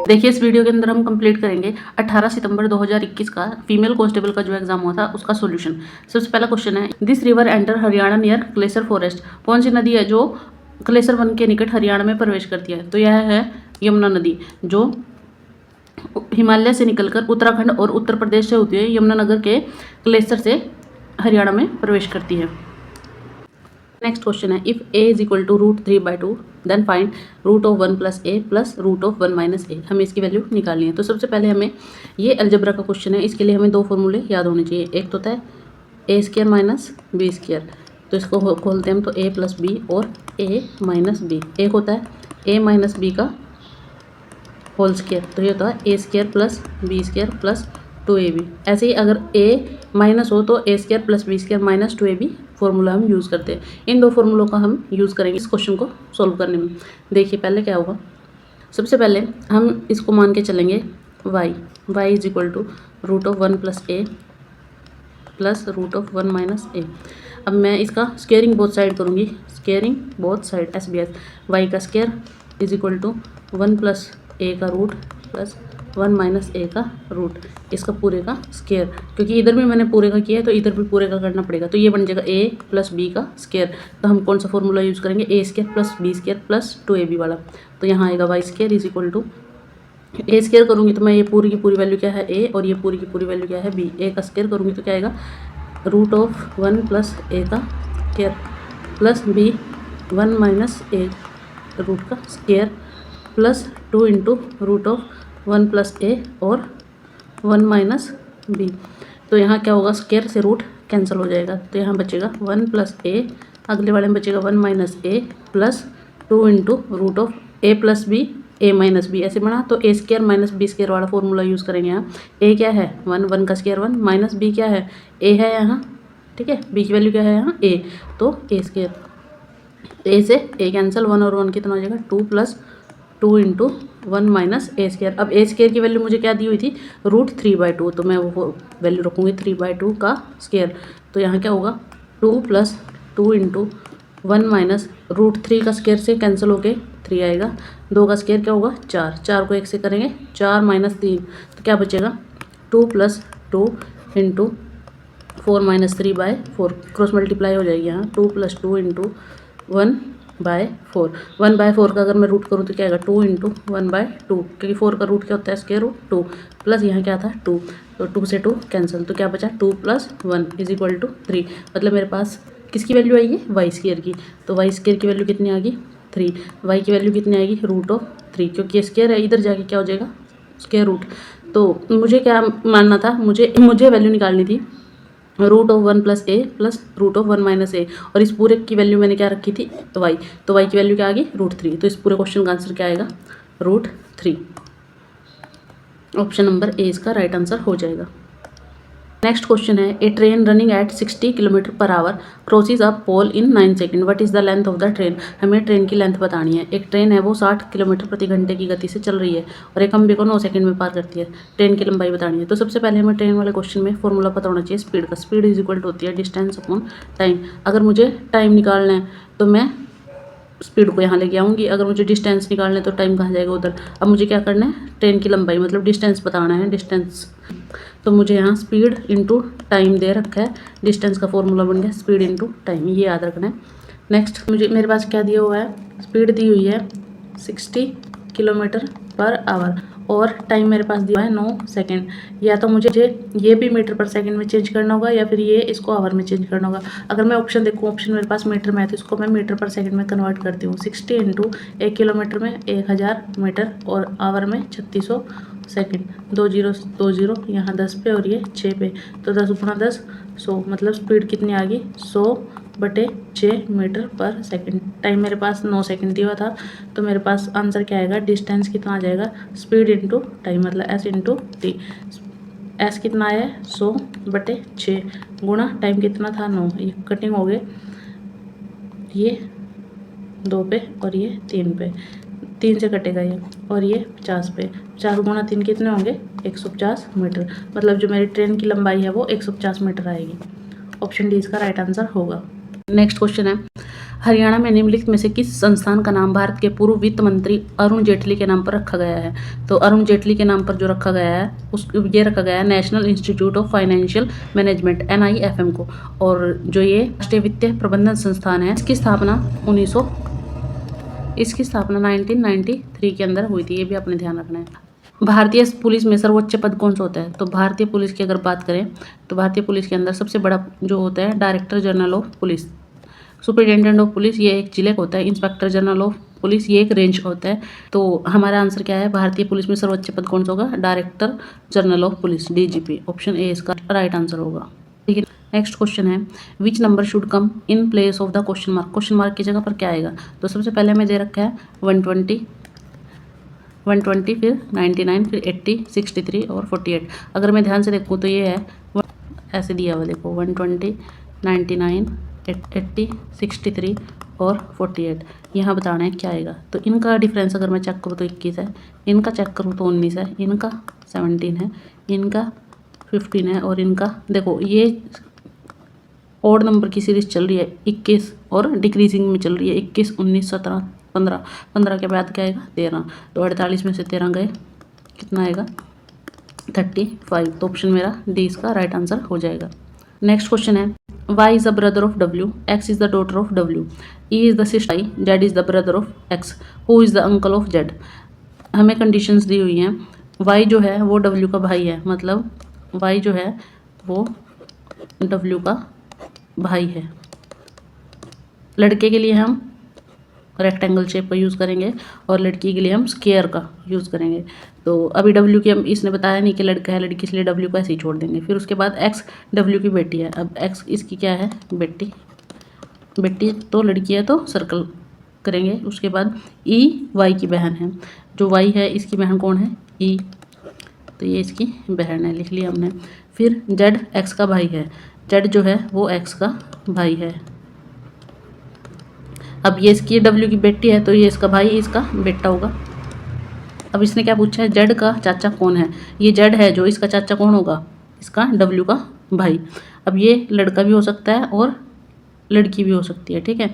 देखिए इस वीडियो के अंदर हम कंप्लीट करेंगे 18 सितंबर 2021 का फीमेल कांस्टेबल का जो एग्जाम हुआ था उसका सॉल्यूशन। सबसे पहला क्वेश्चन है, this river enter Haryana near Kalesar forest. कौन सी नदी है जो क्लेसर वन के निकट हरियाणा में प्रवेश करती है? तो यह है यमुना नदी, जो हिमालय से निकलकर उत्तराखंड और उत्तर प्रदेश से होती हुई यमुनानगर के क्लेसर से हरियाणा में प्रवेश करती है। नेक्स्ट क्वेश्चन है, if a is equal to √3/2 then find root of 1 + a plus root of 1 - a। हमें इसकी वैल्यू निकालनी है। तो सबसे पहले हमें ये अलजेब्रा का क्वेश्चन है, इसके लिए हमें दो फॉर्मूले याद होने चाहिए। एक तो होता है a² - b², तो इसको खोलते हैं हम, तो a + b और a - b। एक होता है a - b का होल स्क्वायर, तो ये होता है a² + b² + 2ab। ऐसे ही अगर a माइनस हो तो a² + b² - 2ab फॉर्मूला हम यूज़ करते हैं। इन दो फॉर्मूलों का हम यूज़ करेंगे इस क्वेश्चन को सॉल्व करने में। देखिए पहले क्या होगा, सबसे पहले हम इसको मान के चलेंगे y is equal to root of 1 + a plus root of 1 - a। अब मैं इसका स्क्वेयरिंग बोथ साइड करूँगी, squaring both side SBS। y का square is equal to 1 + a का रूट प्लस 1 - a का रूट, इसका पूरे का स्क्वायर। क्योंकि इधर भी मैंने पूरे का किया है तो इधर भी पूरे का करना पड़ेगा, तो ये बन जाएगा a + b का स्क्वायर। तो हम कौन सा फॉर्मूला यूज़ करेंगे, a² + b² + 2ab वाला। तो यहाँ आएगा y² is equal to a² करूँगी तो मैं ये पूरी की पूरी वैल्यू क्या है a, और ये पूरी की पूरी वैल्यू क्या है b। a का स्क्वायर करूँगी तो क्या आएगा रूट ऑफ 1 + a का square plus b 1 - a root का square plus 2 × root of 1 + a और 1 - b। तो यहाँ क्या होगा, स्क्वायर से रूट कैंसिल हो जाएगा, तो यहाँ बचेगा 1 + a, अगले वाले में बचेगा 1 - a plus 2 × root of a + b a - b। ऐसे बना तो a² - b² वाला फॉर्मूला यूज़ करेंगे। यहाँ a क्या है 1 का स्क्वायर 1 माइनस b क्या है a है यहाँ, ठीक है, b की वैल्यू क्या है यहाँ a, तो a², a से a कैंसिल, 1 और 1 कितना हो जाएगा 2 + 2 × 1 - a²। अब a² की वैल्यू मुझे क्या दी हुई थी √3/2, तो मैं वो वैल्यू रखूँगी 3/2 का स्क्वायर। तो यहाँ क्या होगा 2 + 2 × 1 - √3 का स्क्वायर से कैंसिल होके 3 आएगा, 2 का स्क्वायर क्या होगा 4, 4 को 1 से करेंगे 4 - 3, तो क्या बचेगा 2 + 2 × 4 - 3/4, क्रॉस मल्टीप्लाई हो जाएगी यहाँ 2 + 2 × 1/4। 1/4 का अगर मैं रूट करूँ तो क्या आएगा 2 × 1/2, क्योंकि 4 का रूट क्या होता है स्क्वायर रूट 2, प्लस यहाँ क्या था 2, तो 2 से 2 कैंसिल, तो क्या बचा 2 + 1 इज इक्वल टू 3। मतलब मेरे पास किसकी वैल्यू आएगी y² की, तो y² की वैल्यू कितनी आ गई 3, y की वैल्यू कितनी आएगी √3, क्योंकि स्क्वायर है इधर जाके क्या हो जाएगा स्क्वायर रूट। तो मुझे क्या मानना था, मुझे वैल्यू निकालनी थी root of 1 + a plus root of 1 - a, और इस पूरे की वैल्यू मैंने क्या रखी थी y, तो y की वैल्यू क्या आ गई √3। तो इस पूरे क्वेश्चन का आंसर क्या आएगा √3। ऑप्शन नंबर ए इसका राइट आंसर हो जाएगा। नेक्स्ट क्वेश्चन है, a train running at 60 km/h crosses a pole in 9 second, what is the length of the train. हमें ट्रेन की लेंथ बतानी है। एक ट्रेन है वो 60 km/घंटे की गति से चल रही है और एक खंभे को 9 सेकंड में पार करती है। ट्रेन की लंबाई बतानी है। तो सबसे पहले हमें ट्रेन वाले क्वेश्चन में फॉर्मूला पता होना चाहिए स्पीड का। स्पीड इज इक्वल टू होती है डिस्टेंस अपॉन टाइम। अगर मुझे टाइम निकालना है तो मैं स्पीड को यहाँ लेके आऊँगी, अगर मुझे डिस्टेंस निकालना है तो टाइम कहाँ जाएगा उधर। अब मुझे क्या करना है, ट्रेन की लंबाई मतलब डिस्टेंस बताना है, डिस्टेंस। तो मुझे यहाँ स्पीड इंटू टाइम दे रखा है, डिस्टेंस का फॉर्मूला बन गया स्पीड इंटू टाइम, ये याद रखना है। नेक्स्ट मेरे पास क्या दिया हुआ है, स्पीड दी हुई है 60 km/h और टाइम मेरे पास दिया है 9 सेकेंड। या तो मुझे ये भी मीटर पर सेकंड में चेंज करना होगा या फिर ये इसको आवर में चेंज करना होगा। अगर मैं ऑप्शन देखूँ, ऑप्शन मेरे पास मीटर में है तो इसको मैं मीटर पर सेकंड में कन्वर्ट करती हूँ। 60 × 1 किलोमीटर में 1000 मीटर और आवर में 3600 सेकंड। 2 0 2 0 यहाँ 10 पे और ये 6 पे, तो 10 × 10 100, मतलब स्पीड कितनी आ गई 100/6 मीटर पर सेकंड। टाइम मेरे पास 9 सेकंड दिया हुआ था, तो मेरे पास आंसर क्या आएगा, डिस्टेंस कितना आ जाएगा स्पीड इंटू टाइम, मतलब S × T। S कितना आया 100/6 गुणा टाइम कितना था 9, ये कटिंग हो गए, ये 2 पे और ये 3 पे, 3 से कटेगा ये, और ये 50 पे, 4 × 3 कितने होंगे 150 मीटर। मतलब जो मेरी ट्रेन की लंबाई है वो 150 मीटर आएगी। ऑप्शन डी इसका राइट आंसर होगा। नेक्स्ट क्वेश्चन है, हरियाणा में निम्नलिखित में से किस संस्थान का नाम भारत के पूर्व वित्त मंत्री अरुण जेटली के नाम पर रखा गया है? तो अरुण जेटली के नाम पर जो रखा गया है ये रखा गया है national institute of financial management NIFM को। और जो ये राष्ट्रीय वित्तीय प्रबंधन संस्थान है इसकी स्थापना 1993 के अंदर हुई थी, ये भी आपने ध्यान रखना है। भारतीय पुलिस में सर्वोच्च पद कौन सा होता है? तो भारतीय पुलिस की अगर बात करें तो भारतीय पुलिस के अंदर सबसे बड़ा जो होता है director general of police. Superintendent of police ये एक जिले का होता है। इंस्पेक्टर जनरल ऑफ पुलिस ये एक रेंज का होता है। तो हमारा आंसर क्या है? भारतीय पुलिस में सर्वोच्च पद कौन सा होगा? Director general of police DGP। Option A इसका राइट आंसर होगा। ठीक है, नेक्स्ट क्वेश्चन है which number should come in place of the question mark. Question mark की जगह पर क्या आएगा? तो सबसे पहले हमें दे रखा है 120 फिर 99 फिर 80 63 और 48। अगर मैं ध्यान से देखूँ तो ये है ऐसे दिया हुआ, देखो 120 99 80 63 और 48। यहाँ बताना है क्या आएगा। तो इनका डिफरेंस अगर मैं चेक करूँ तो 21 है, इनका चेक करूँ तो 19 है, इनका 17 है, इनका 15 है और इनका देखो ये ऑड नंबर की सीरीज चल रही है 21 और डिक्रीजिंग में चल रही है 21 19 17 15। 15 के बाद क्या आएगा? 13। तो 48 में से 13 गए, कितना आएगा? 35। तो ऑप्शन मेरा डी इसका राइट आंसर हो जाएगा। नेक्स्ट क्वेश्चन है Y is the brother of W, X is the daughter of W, E is the sister I, Z is the brother of X, who is the uncle of Z। हमें conditions दी हुई हैं। Y जो है वो W का भाई है, मतलब Y जो है वो W का भाई है। लड़के के लिए हम रेक्टेंगल शेप का यूज़ करेंगे और लड़की के लिए हम स्क्वायर का यूज़ करेंगे। तो अभी W की हम इसने बताया नहीं कि लड़का है लड़की, इसलिए W को ऐसे ही छोड़ देंगे। फिर उसके बाद X W की बेटी है। अब X इसकी क्या है? बेटी तो लड़की है तो सर्कल करेंगे। उसके बाद E Y की बहन है। जो Y है इसकी बहन कौन है? E, तो ये इसकी बहन है, लिख लिया हमने। फिर Z X का भाई है। Z जो है वो X का भाई है। अब ये इसकी W की बेटी है तो ये इसका भाई इसका बेटा होगा। अब इसने क्या पूछा है? Z का चाचा कौन है? ये Z है जो इसका चाचा कौन होगा? इसका W का भाई। अब ये लड़का भी हो सकता है और लड़की भी हो सकती है, ठीक है।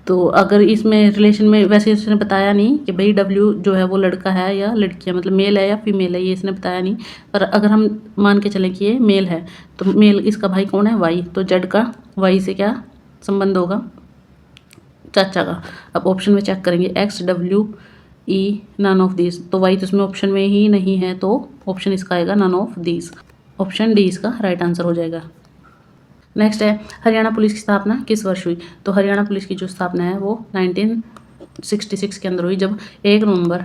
तो अगर इसमें रिलेशन में वैसे इसने बताया नहीं कि भाई W जो है वो लड़का है या लड़की है, मतलब मेल है या फीमेल है, ये इसने बताया नहीं। पर अगर हम मान के चलें कि ये मेल है तो मेल इसका भाई कौन है? Y। तो Z का Y से क्या संबंध होगा? चाचा का। अब ऑप्शन में चेक करेंगे X W E none of this. तो Y तो इसमें ऑप्शन में ही नहीं है, तो ऑप्शन इसका आएगा none of this. Option D इसका राइट आंसर हो जाएगा। नेक्स्ट है हरियाणा पुलिस की स्थापना किस वर्ष हुई? तो हरियाणा पुलिस की जो स्थापना है वो 1966 के अंदर हुई, जब 1 नवंबर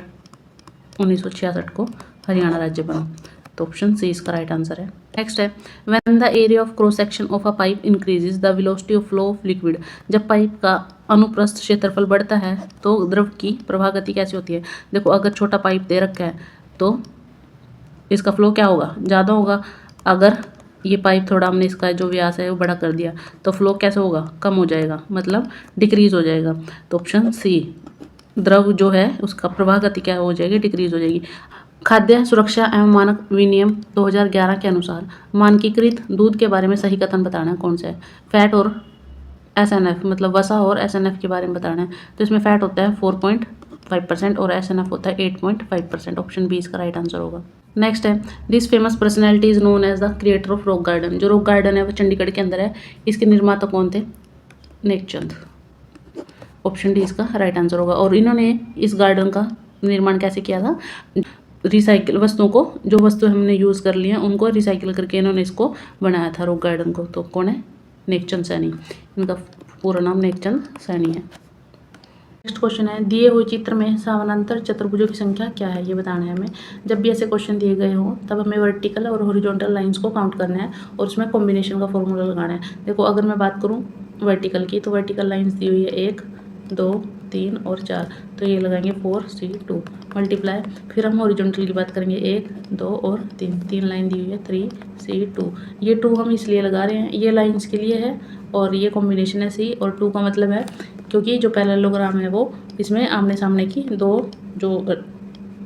1966 को हरियाणा राज्य बना। तो ऑप्शन सी इसका राइट आंसर है। नेक्स्ट है when the area of cross section of a pipe increases the velocity of flow of liquid. जब पाइप का अनुप्रस्थ क्षेत्रफल बढ़ता है तो द्रव की प्रवाह गति कैसी होती है? देखो अगर छोटा पाइप दे रखा है तो इसका फ्लो क्या होगा? ज़्यादा होगा। अगर ये पाइप थोड़ा हमने इसका जो व्यास है वो बड़ा कर दिया तो फ्लो कैसे होगा? कम हो जाएगा, मतलब डिक्रीज हो जाएगा। तो ऑप्शन सी द्रव जो है उसका प्रवाह गति क्या हो जाएगी? डिक्रीज हो जाएगी। खाद्य सुरक्षा एवं मानक विनियम 2011 के अनुसार मानकीकृत दूध के बारे में सही कथन बताना है। कौन सा है? फैट और SNF, मतलब वसा और SNF के बारे में बताना है। तो इसमें फैट होता है 4.5% और SNF होता है 8.5%। ऑप्शन बी इसका राइट आंसर होगा। नेक्स्ट है this famous personality is known as the creator of rock garden. जो रॉक गार्डन है वो चंडीगढ़ के अंदर है, इसके निर्माता कौन थे? नेकचंद। ऑप्शन डी इसका राइट आंसर होगा। और इन्होंने इस गार्डन का निर्माण कैसे किया था? रिसाइकिल वस्तुओं को, जो वस्तु हमने यूज़ कर ली हैं उनको रिसाइकिल करके इन्होंने इसको बनाया था रॉक गार्डन को। तो कौन है? नेकचंद सैनी। इनका पूरा नाम नेकचंद सैनी है। नेक्स्ट क्वेश्चन है दिए हुए चित्र में समानांतर चतुर्भुजों की संख्या क्या है? ये बताना है हमें। जब भी ऐसे क्वेश्चन दिए गए हों तब हमें वर्टिकल और हॉरिजॉन्टल लाइंस को काउंट करना है और उसमें कॉम्बिनेशन का फॉर्मूला लगाना है। देखो अगर मैं बात करूँ वर्टिकल की तो वर्टिकल लाइंस दी हुई है 1 2 3 और 4, तो ये लगाएंगे 4C2 मल्टीप्लाई। फिर हम हॉरिजॉन्टल की बात करेंगे 1 2 और 3 लाइन दी हुई है 3C2। ये 2 हम इसलिए लगा रहे हैं, ये लाइंस के लिए है और ये कॉम्बिनेशन है C, और 2 का मतलब है क्योंकि जो पैरेललोग्राम है वो इसमें आमने सामने की दो जो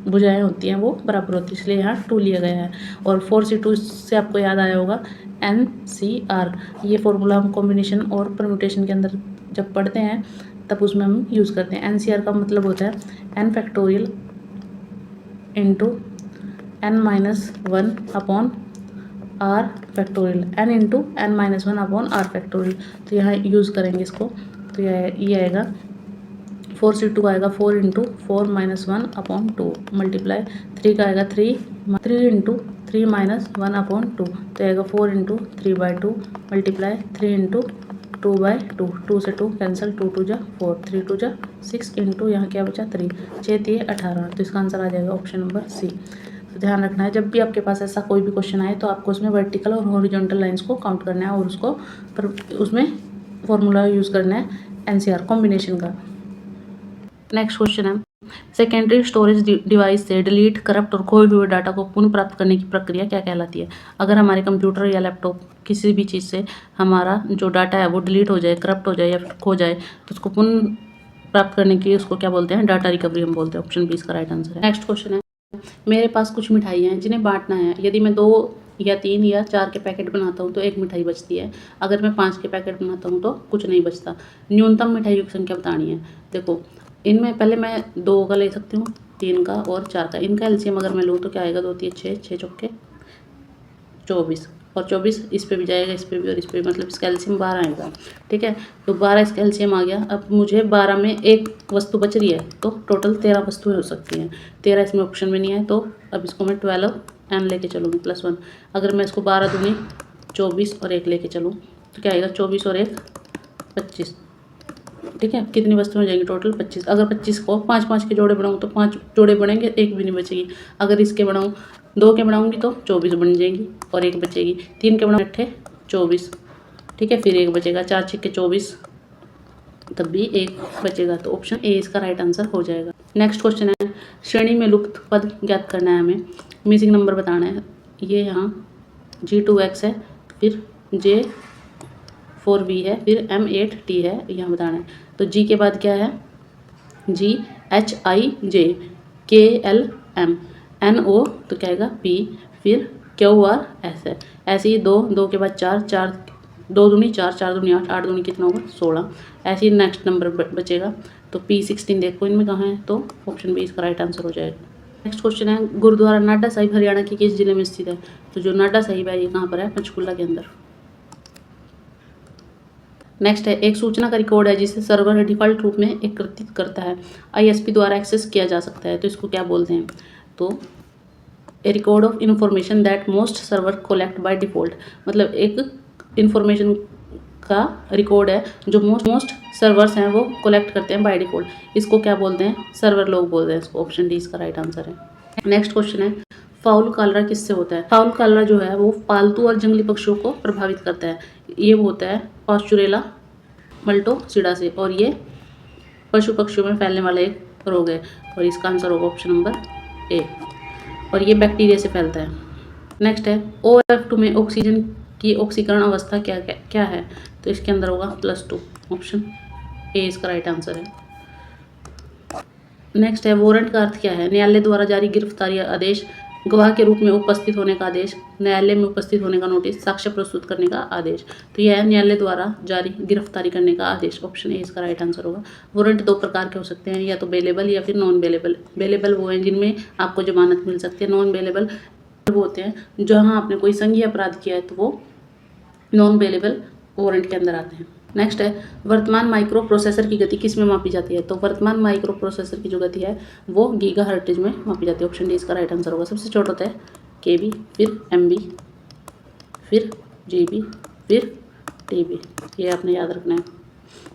भुजाएं होती हैं वो बराबर होती है, इसलिए यहाँ 2 लिया गया है। और 4C2 से आपको याद आया होगा NCR। ये फॉर्मूला हम कॉम्बिनेशन और परम्यूटेशन के अंदर जब पढ़ते हैं तब उसमें हम यूज़ करते हैं। NCR का मतलब होता है n factorial into n-1 upon r factorial, n into n-1 upon r factorial. तो यहाँ यूज़ करेंगे इसको, तो ये आएगा 4 से 2 आएगा 4 इंटू 4-1 अपॉन 2 मल्टीप्लाई 3 का आएगा 3 इंटू 3-1 अपॉन 2, तो आएगा 4 इंटू 3/2 मल्टीप्लाई 3 इंटू 2/2, 2 से 2 कैंसिल, 2 2 जा 4, 3 2 जा 6 इंटू यहाँ क्या बचा 3, 6 3 18, तो इसका आंसर आ जाएगा ऑप्शन नंबर सी। तो ध्यान रखना है, जब भी आपके पास ऐसा कोई भी क्वेश्चन आए तो आपको उसमें वर्टिकल और हॉरिजॉन्टल लाइंस को काउंट करना है और उसको उसमें फॉर्मूला यूज़ करना है NCR कॉम्बिनेशन का। नेक्स्ट क्वेश्चन है, सेकेंडरी स्टोरेज डिवाइस से डिलीट, करप्ट और खोए हुए डाटा को पुनः प्राप्त करने की प्रक्रिया क्या कहलाती है? अगर हमारे कंप्यूटर या लैपटॉप किसी भी चीज़ से हमारा जो डाटा है वो डिलीट हो जाए, करप्ट हो जाए या फिर खो जाए तो उसको पुनः प्राप्त करने की उसको क्या बोलते हैं? डाटा रिकवरी हम बोलते हैं। ऑप्शन बी इसका राइट आंसर है। नेक्स्ट क्वेश्चन है, मेरे पास कुछ मिठाई हैं जिन्हें बांटना है। यदि मैं 2 या 3 या 4 के पैकेट बनाता हूँ तो 1 मिठाई बचती है। अगर मैं 5 के पैकेट बनाता हूँ तो कुछ नहीं बचता। न्यूनतम मिठाइयों की संख्या बतानी है। देखो, इनमें पहले मैं 2 का ले सकती हूँ, 3 का और 4 का। इनका एलसीएम अगर मैं लूँ तो क्या आएगा? 2 3 6, 6 चौके 24 और 24 इस पे भी जाएगा, इस पे भी और इस पे भी, मतलब इसका एलसीएम 12 आएगा। ठीक है, तो 12 इसका एलसीएम आ गया। अब मुझे 12 में एक वस्तु बच रही है तो टोटल 13 वस्तुएं हो सकती हैं। 13 इसमें ऑप्शन में नहीं है, तो अब इसको मैं 12 n लेके चलूँगी +1। अगर मैं इसको 12 दूनी 24 और 1 लेके चलूँ तो क्या आएगा? 24 और 1 25। ठीक है, कितनी वस्तुएं हो जाएंगी? टोटल 25। अगर 25 को 5-5 के जोड़े बनाऊँ तो 5 जोड़े बनेंगे, एक भी नहीं बचेगी। अगर इसके बनाऊँ 2 के बनाऊँगी तो 24 बन जाएंगी और 1 बचेगी। 3 के बनाऊँ 8 24, ठीक है, फिर 1 बचेगा। 4 6 24, तब भी 1 बचेगा। तो ऑप्शन ए इसका राइट आंसर हो जाएगा। नेक्स्ट क्वेश्चन है, श्रेणी में लुप्त पद ज्ञात करना है हमें, मिसिंग नंबर बताना है। ये यहाँ G2X है, फिर J4V है, फिर M8T है, यहाँ बताना है। तो G के बाद क्या है? GHIJ, KLM, NO तो क्या आएगा? P, फिर QRS है। ऐसे ही 2 के बाद 4 2 दूनी 4 4 दूनी 8 8 दूनी कितना होगा? 16। ऐसे ही नेक्स्ट नंबर बचेगा। तो P16 देखो इनमें कहाँ है, तो ऑप्शन बी इसका राइट आंसर हो जाएगा। नेक्स्ट क्वेश्चन है, गुरुद्वारा नाडा साहिब हरियाणा के किस जिले में स्थित है? तो जो नाडा साहिब है ये कहाँ पर है? पंचकुला के अंदर। नेक्स्ट है, एक सूचना का रिकॉर्ड है जिसे सर्वर डिफ़ॉल्ट रूप में एकत्रित करता है, ISP द्वारा एक्सेस किया जा सकता है, तो इसको क्या बोलते हैं? तो a record of information that most server collect by default, मतलब एक इन्फॉर्मेशन का रिकॉर्ड है जो मोस्ट सर्वर्स हैं वो कलेक्ट करते हैं बाय डिफ़ॉल्ट। इसको क्या बोलते हैं? सर्वर लोग बोलते हैं इसको। ऑप्शन डी इसका राइट आंसर है। नेक्स्ट क्वेश्चन है, फाउल कॉलरा किससे होता है? फाउल कॉलरा जो है वो पालतू और जंगली पक्षियों को प्रभावित करता है। ये होता है पास्चुरेला मल्टोसिडा से, और ये पशु पक्षियों में फैलने वाला एक रोग है, और इसका आंसर होगा ऑप्शन नंबर ए, और ये बैक्टीरिया से फैलता है। नेक्स्ट है, OF2 में ऑक्सीजन की ऑक्सीकरण अवस्था क्या है? तो इसके अंदर होगा +2, ऑप्शन ए इसका राइट आंसर है। नेक्स्ट है, वारंट का अर्थ क्या है? न्यायालय द्वारा जारी गिरफ्तारी आदेश, गवाह के रूप में उपस्थित होने का आदेश, न्यायालय में उपस्थित होने का नोटिस, साक्ष्य प्रस्तुत करने का आदेश। तो यह है न्यायालय द्वारा जारी गिरफ्तारी करने का आदेश। ऑप्शन ए इसका राइट आंसर होगा। वारंट 2 प्रकार के हो सकते हैं, या तो बेलेबल या फिर नॉन बेलेबल। बेलेबल वो हैं जिनमें आपको जमानत मिल सकती है। नॉन बेलेबल वो होते हैं जहाँ आपने कोई संज्ञेय अपराध किया है, तो वो नॉन बेलेबल वारंट के अंदर आते हैं। नेक्स्ट है, वर्तमान माइक्रो प्रोसेसर की गति किस में मापी जाती है? तो वर्तमान माइक्रो प्रोसेसर की जो गति है वो गीगाहर्ट्ज में मापी जाती है। ऑप्शन डी इसका राइट आंसर होगा। सबसे छोटा होता है KB, फिर MB, फिर GB, फिर TB, ये आपने याद रखना है।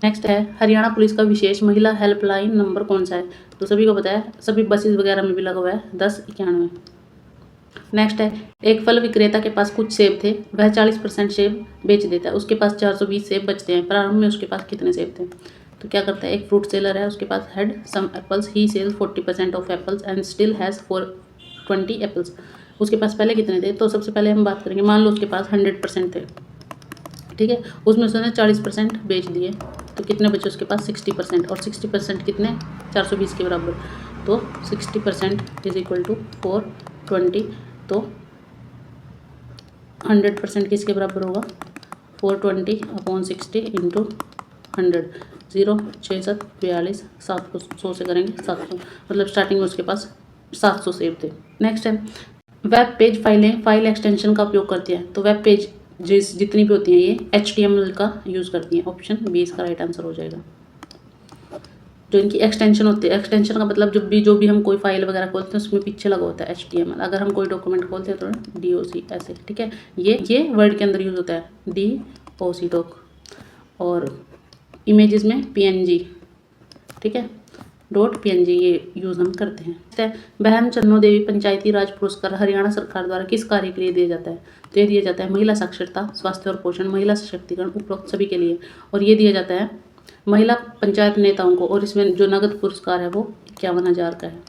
नेक्स्ट है, हरियाणा पुलिस का विशेष महिला हेल्पलाइन नंबर कौन सा है? तो सभी को पता है, सभी बसेस वगैरह में भी लगा हुआ है, 1091। नेक्स्ट है, एक फल विक्रेता के पास कुछ सेब थे, वह 40% सेब बेच देता है, उसके पास 420 सेब बचते हैं। प्रारंभ में उसके पास कितने सेब थे? तो क्या करता है, एक फ्रूट सेलर है, उसके पास had some apples, he sells 40% of apples and still has 20 apples. उसके पास पहले कितने थे? तो सबसे पहले हम बात करेंगे, मान लो उसके पास 100% थे, ठीक है, उसमें उसने 40% बेच दिए, तो कितने बचे उसके पास? 60%, और 60% कितने? 420 के बराबर। तो 60% इज इक्वल टू 420, तो 100% किसके बराबर होगा? 420/60 × 100, 0 6 7 42 700 से करेंगे 700, मतलब स्टार्टिंग में उसके पास 700 सेव थे। नेक्स्ट है वेब पेज फाइलें फाइल एक्सटेंशन का उपयोग करती हैं। तो वेब पेज जितनी भी होती हैं ये HTML का यूज़ करती हैं। ऑप्शन बी इसका राइट आंसर हो जाएगा। जो इनकी एक्सटेंशन होती है, एक्सटेंशन का मतलब जो भी हम कोई फाइल वगैरह खोलते हैं उसमें पीछे लगा होता है HTML। अगर हम कोई डॉक्यूमेंट खोलते हैं तो DOC ऐसे, ठीक है। ये वर्ड के अंदर यूज़ होता है DOC डॉक, और इमेजेस में PNG, ठीक है, .png ये यूज़ हम करते हैं। बहन चन्नो देवी पंचायती राज पुरस्कार हरियाणा सरकार द्वारा किस कार्य के लिए दिया जाता है? तो ये दिया जाता है महिला साक्षरता, स्वास्थ्य और पोषण, महिला सशक्तिकरण, उपरोक्त सभी के लिए। और ये दिया जाता है महिला पंचायत नेताओं को, और इसमें जो नगद पुरस्कार है वो 51,000 का है।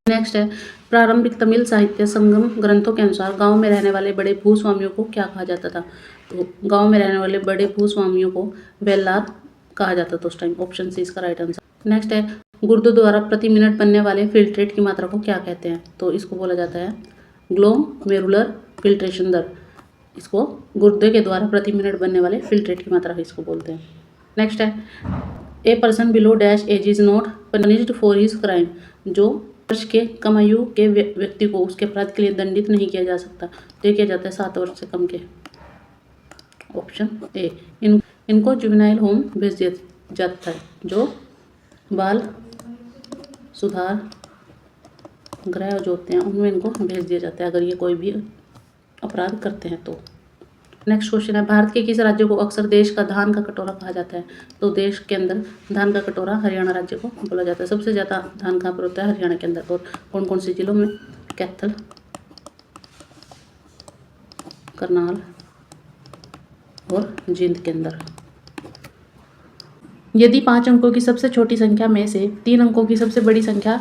नेक्स्ट है प्रारंभिक तमिल साहित्य संगम ग्रंथों के अनुसार गांव में रहने वाले बड़े भूस्वामियों को क्या कहा जाता था? तो गांव में रहने वाले बड़े भूस्वामियों को वेल्लार कहा जाता था उस टाइम। ऑप्शन सी इसका राइट आंसर। नेक्स्ट है गुर्दों द्वारा प्रति मिनट बनने वाले फिल्ट्रेट की मात्रा को क्या कहते हैं? तो इसको बोला जाता है ग्लोमेरुलर फिल्ट्रेशन दर। इसको गुर्दे के द्वारा प्रति मिनट बनने वाले फिल्ट्रेट की मात्रा इसको बोलते हैं। नेक्स्ट है a person below dash age is not punished for his crime. जो वर्ष के कम आयु के व्यक्ति को उसके अपराध के लिए दंडित नहीं किया जा सकता, तो ये किया जाता है 7 वर्ष से कम के। ऑप्शन ए इनको जुवेनाइल होम भेज दिया जाता है। जो बाल सुधार गृह जो होते हैं उनमें इनको भेज दिया जाता है अगर ये कोई भी अपराध करते हैं तो। नेक्स्ट क्वेश्चन है भारत के किस राज्य को अक्सर देश का धान का कटोरा कहा जाता है? तो देश के अंदर धान का कटोरा हरियाणा राज्य को बोला जाता है। सबसे ज़्यादा धान कहाँ पर होता है? हरियाणा के अंदर। और कौन कौन से जिलों में? कैथल, करनाल और जींद के अंदर। यदि 5 अंकों की सबसे छोटी संख्या में से 3 अंकों की सबसे बड़ी संख्या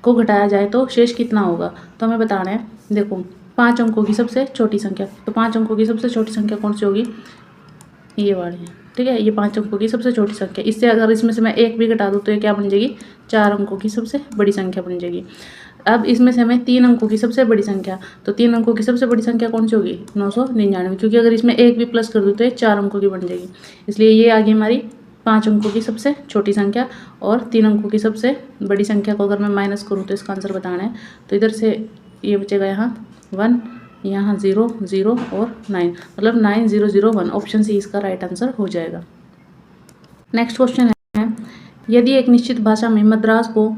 को घटाया जाए तो शेष कितना होगा? तो हमें बताना है। देखो 5 अंकों की सबसे छोटी संख्या, तो 5 अंकों की सबसे छोटी संख्या कौन सी होगी? ये वाली है, ठीक है। ये 5 अंकों की सबसे छोटी संख्या। इससे अगर इसमें से मैं 1 भी घटा दूँ तो ये क्या बन जाएगी? 4 अंकों की सबसे बड़ी संख्या बन जाएगी। अब इसमें से हमें 3 अंकों की सबसे बड़ी संख्या, तो 3 अंकों की सबसे बड़ी संख्या कौन सी होगी? 999, क्योंकि अगर इसमें 1 भी प्लस कर दूँ तो ये 4 अंकों की बन जाएगी। इसलिए ये आ गई हमारी 5 अंकों की सबसे छोटी संख्या। और 3 अंकों की सबसे बड़ी संख्या को अगर मैं माइनस करूँ तो इसका आंसर बताना है। तो इधर से ये बचेगा यहाँ 1, यहाँ 0 0 और 9, मतलब 9001। ऑप्शन सी इसका राइट आंसर हो जाएगा। नेक्स्ट क्वेश्चन है यदि एक निश्चित भाषा में मद्रास को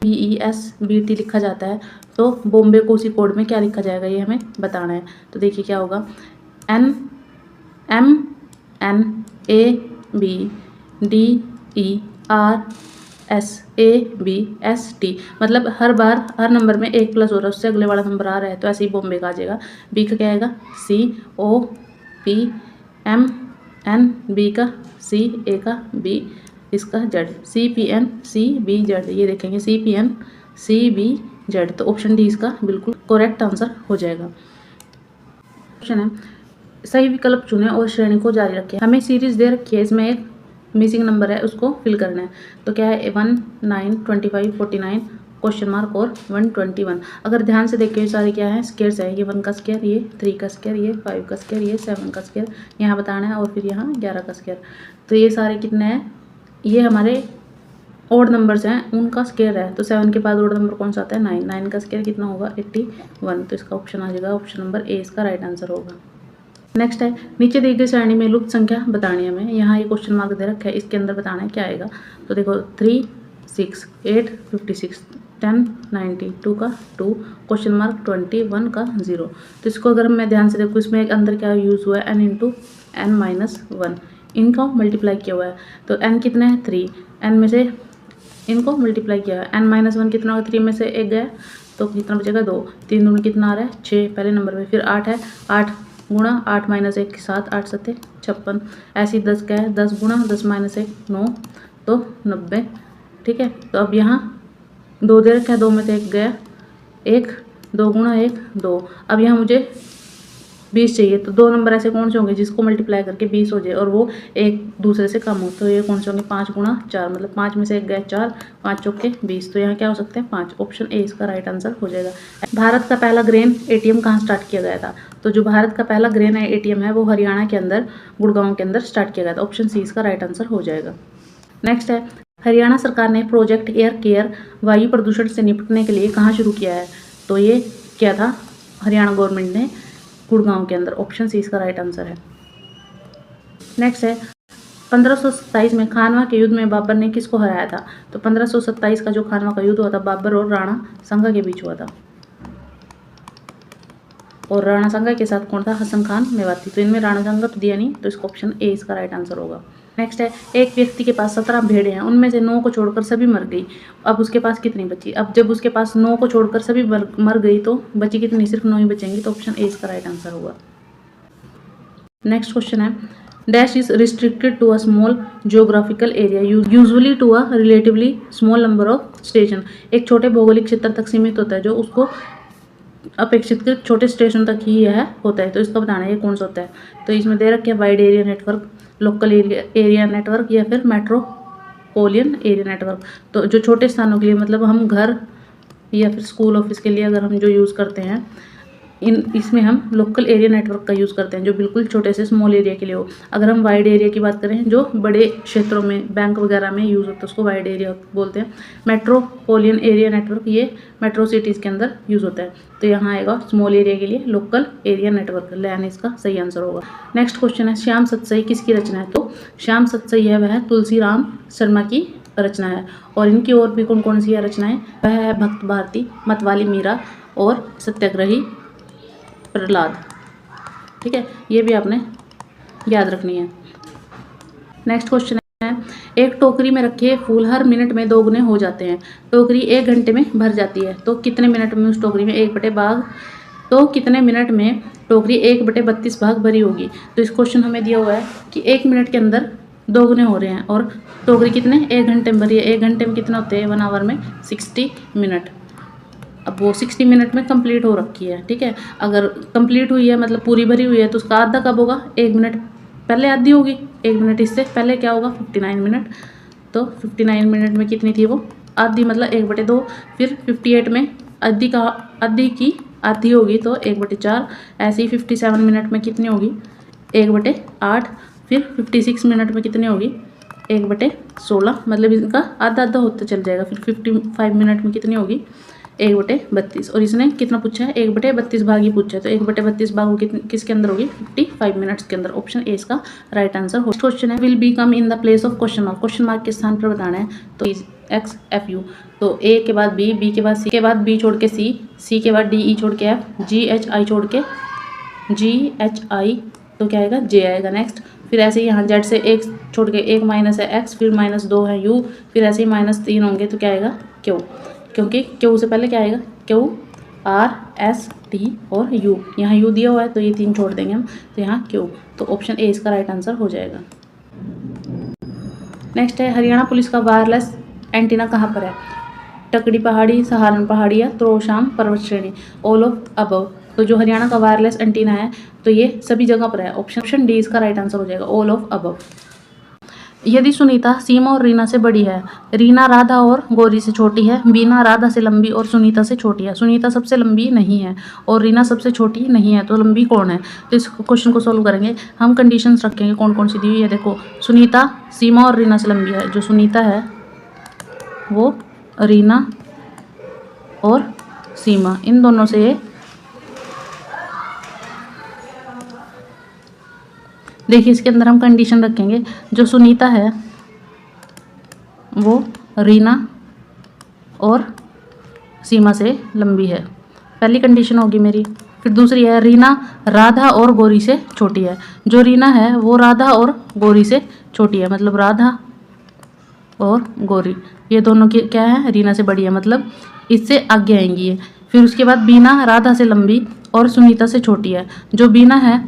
BESBT लिखा जाता है तो बॉम्बे को उसी कोड में क्या लिखा जाएगा? ये हमें बताना है। तो देखिए क्या होगा, NMNABDERSABST। मतलब हर बार हर नंबर में 1 प्लस हो रहा है, उससे अगले वाला नंबर आ रहा है, तो ऐसे ही बॉम्बे का आ जाएगा। बी का क्या आएगा? COPMN, बी का C, ए का B, इसका Z, CPNCBZ। ये देखेंगे CPNCBZ, तो ऑप्शन डी इसका बिल्कुल करेक्ट आंसर हो जाएगा। क्वेश्चन है सही विकल्प चुनें और श्रेणी को जारी रखें। हमें सीरीज दे रखी है, इसमें एक मिसिंग नंबर है उसको फिल करना है। तो क्या है 1 9 25 49 क्वेश्चन मार्क और 121। अगर ध्यान से देखिए सारे क्या है? स्क्वायर्स है। ये 1 का स्क्वायर, ये 3 का स्क्वायर, ये 5 का स्क्वायर, ये 7 का स्क्वायर यहाँ बताना है, और फिर यहाँ 11 का स्क्वायर। तो ये सारे कितने हैं? ये हमारे ओड नंबर्स हैं, उनका स्क्वायर है। तो 7 के बाद ओड नंबर कौन सा आता है? 9। 9 का स्क्वायर कितना होगा? 81। तो इसका ऑप्शन आ जाएगा, ऑप्शन नंबर ए इसका राइट आंसर होगा। नेक्स्ट है नीचे दी गई सारणी में लुप्त संख्या बतानी है हमें। यहाँ ये क्वेश्चन मार्क दे रखा है, इसके अंदर बताना है क्या आएगा। तो देखो 3 6 8 56 10 90 2 का 2 क्वेश्चन मार्क 21 का 0। तो इसको अगर मैं ध्यान से देखूँ इसमें एक अंदर क्या यूज़ हुआ है? n × n-1, इनको मल्टीप्लाई किया हुआ है। तो n कितना है? 3। n में से इनको मल्टीप्लाई किया है, n-1 कितना होगा? 3 में से 1 गया तो कितना बचेगा? 2। 3 दूनी कितना आ रहा है? 6 पहले नंबर में। फिर 8 है, 8 गुणा 8 - 1 के साथ 8 7 56। ऐसे ही 10 क्या है? 10 गुणा 10 - 1 9, तो 90, ठीक है। तो अब यहाँ 2 दे रखा है, 2 में से 1 गया, 1 2 गुणा 1 2। अब यहाँ मुझे 20 चाहिए, तो 2 नंबर ऐसे कौन से होंगे जिसको मल्टीप्लाई करके 20 हो जाए और वो एक दूसरे से कम हो, तो ये कौन से होंगे 5 गुणा 4, मतलब 5 में से एक गए 4, 5 चौके 20, तो यहाँ क्या हो सकते हैं 5। ऑप्शन ए इसका राइट आंसर हो जाएगा। भारत का पहला ग्रेन एटीएम कहाँ स्टार्ट किया गया था? तो जो भारत का पहला ग्रेन एटीएम है वो हरियाणा के अंदर गुड़गांव के अंदर स्टार्ट किया गया था। ऑप्शन सी इसका राइट आंसर हो जाएगा। नेक्स्ट है, हरियाणा सरकार ने प्रोजेक्ट एयर केयर वायु प्रदूषण से निपटने के लिए कहाँ शुरू किया है? तो ये किया था हरियाणा गवर्नमेंट ने गुड़गांव के अंदर। ऑप्शन सी इसका राइट आंसर है। नेक्स्ट है, 1527 में खानवा के युद्ध में बाबर ने किसको हराया था? तो 1527 का जो खानवा का युद्ध हुआ था बाबर और राणा संगा के बीच हुआ था, और राणा संगा के साथ कौन था? हसन खान मेवाती। तो इनमें राणा संगा तो दिया नहीं, तो इसका ऑप्शन ए इसका राइट आंसर होगा। नेक्स्ट है, एक व्यक्ति के पास 17 भेड़ें हैं, उनमें से 9 को छोड़कर सभी मर गई, अब उसके पास कितनी बची? अब जब उसके पास 9 को छोड़कर सभी मर गई तो बची कितनी? सिर्फ 9 ही बचेंगी, तो ऑप्शन ए इसका राइट आंसर होगा। नेक्स्ट क्वेश्चन है, dash is restricted to a small geographical area usually to a relatively small number of station. एक छोटे भौगोलिक क्षेत्र तक सीमित होता है जो उसको अपेक्षितकृत छोटे स्टेशन तक ही यह होता है, तो इसका बताना है ये कौन सा होता है। तो इसमें दे रखे wide area network, local area network या फिर मेट्रोपोलियन एरिया नेटवर्क। तो जो छोटे स्थानों के लिए, मतलब हम घर या फिर स्कूल ऑफिस के लिए अगर हम जो यूज़ करते हैं इसमें हम लोकल एरिया नेटवर्क का यूज़ करते हैं, जो बिल्कुल छोटे से स्मॉल एरिया के लिए हो। अगर हम वाइड एरिया की बात करें जो बड़े क्षेत्रों में बैंक वगैरह में यूज़ होता है उसको वाइड एरिया बोलते हैं। मेट्रोपोलियन एरिया नेटवर्क ये मेट्रो सिटीज़ के अंदर यूज़ होता है, तो यहाँ आएगा स्मॉल एरिया के लिए लोकल एरिया नेटवर्क, लैन इसका सही आंसर होगा। नेक्स्ट क्वेश्चन है, श्याम सतसई किसकी रचना है? तो श्याम सतसई है वह तुलसीराम शर्मा की रचना है, और इनकी और भी कौन कौन सी रचनाएं? वह है भक्त भारती, मतवाली मीरा और सत्याग्रही प्रहलाद। ठीक है, ये भी आपने याद रखनी है। नेक्स्ट क्वेश्चन है, एक टोकरी में रखे फूल हर मिनट में 2 गुने हो जाते हैं, टोकरी 1 घंटे में भर जाती है, तो कितने मिनट में उस टोकरी में 1/32 भाग, तो कितने मिनट में टोकरी 1/32 भाग भरी होगी? तो इस क्वेश्चन हमें दिया हुआ है कि 1 मिनट के अंदर 2 गुने हो रहे हैं और टोकरी कितने 1 घंटे में भरी है। 1 घंटे में कितना होते हैं? 1 आवर में 60 मिनट। अब वो 60 मिनट में कंप्लीट हो रखी है। ठीक है, अगर कंप्लीट हुई है मतलब पूरी भरी हुई है तो उसका आधा कब होगा? 1 मिनट पहले आधी होगी, 1 मिनट इससे पहले क्या होगा? 59 मिनट। तो 59 मिनट में कितनी थी वो? आधी, मतलब 1/2। फिर 58 में आधी की आधी होगी तो 1/4। ऐसे ही 57 मिनट में कितनी होगी? 1/8। फिर 56 मिनट में कितनी होगी? 1/16, मतलब इनका आधा आधा होता चल जाएगा। फिर 55 मिनट में कितनी होगी? 1/32। और इसने कितना पूछा है? 1/32 भाग ही पूछा है, तो 1/32 भाग किसके अंदर होगी? 55 मिनट्स के अंदर। ऑप्शन ए इसका राइट आंसर हो। क्वेश्चन है, will be come in the place of question mark, question mark के स्थान पर बताना है। तो एक्स एफ यू, तो ए के बाद बी, बी के बाद सी, के बाद बी छोड़ के सी, सी के बाद डी ई छोड़ के एफ, जी एच आई छोड़ के जी एच आई, तो क्या आएगा? जे आएगा। नेक्स्ट फिर ऐसे ही यहाँ जेड से 1 छोड़ के 1 माइनस है एक्स, फिर -2 है यू, फिर ऐसे ही -3 होंगे तो क्या आएगा? क्यू, क्योंकि क्यू से पहले क्या आएगा? क्यू आर एस टी और यू, यहाँ यू दिया हुआ है तो ये 3 छोड़ देंगे हम, तो यहाँ क्यू, तो ऑप्शन ए इसका राइट आंसर हो जाएगा। नेक्स्ट है, हरियाणा पुलिस का वायरलेस एंटीना कहाँ पर है? टकड़ी पहाड़ी, सहारन पहाड़ी या त्रोशाम पर्वत श्रेणी, ऑल ऑफ अबव। तो जो हरियाणा का वायरलेस एंटीना है तो ये सभी जगह पर है। ऑप्शन डी इसका राइट आंसर हो जाएगा, ऑल ऑफ अबव। यदि सुनीता सीमा और रीना से बड़ी है, रीना राधा और गौरी से छोटी है, बीना राधा से लंबी और सुनीता से छोटी है, सुनीता सबसे लंबी नहीं है और रीना सबसे छोटी नहीं है, तो लंबी कौन है? तो इस क्वेश्चन को सोल्व करेंगे हम, कंडीशंस रखेंगे कौन कौन सी दी हुई है। देखो, सुनीता सीमा और रीना से लंबी है, जो सुनीता है वो रीना और सीमा इन दोनों से, देखिए इसके अंदर हम कंडीशन रखेंगे, जो सुनीता है वो रीना और सीमा से लंबी है, पहली कंडीशन होगी मेरी। फिर दूसरी है, रीना राधा और गौरी से छोटी है, जो रीना है वो राधा और गौरी से छोटी है, मतलब राधा और गौरी ये दोनों की क्या है? रीना से बड़ी है, मतलब इससे आगे आएंगी ये। फिर उसके बाद बीना राधा से लंबी और सुनीता से छोटी है, जो बीना है,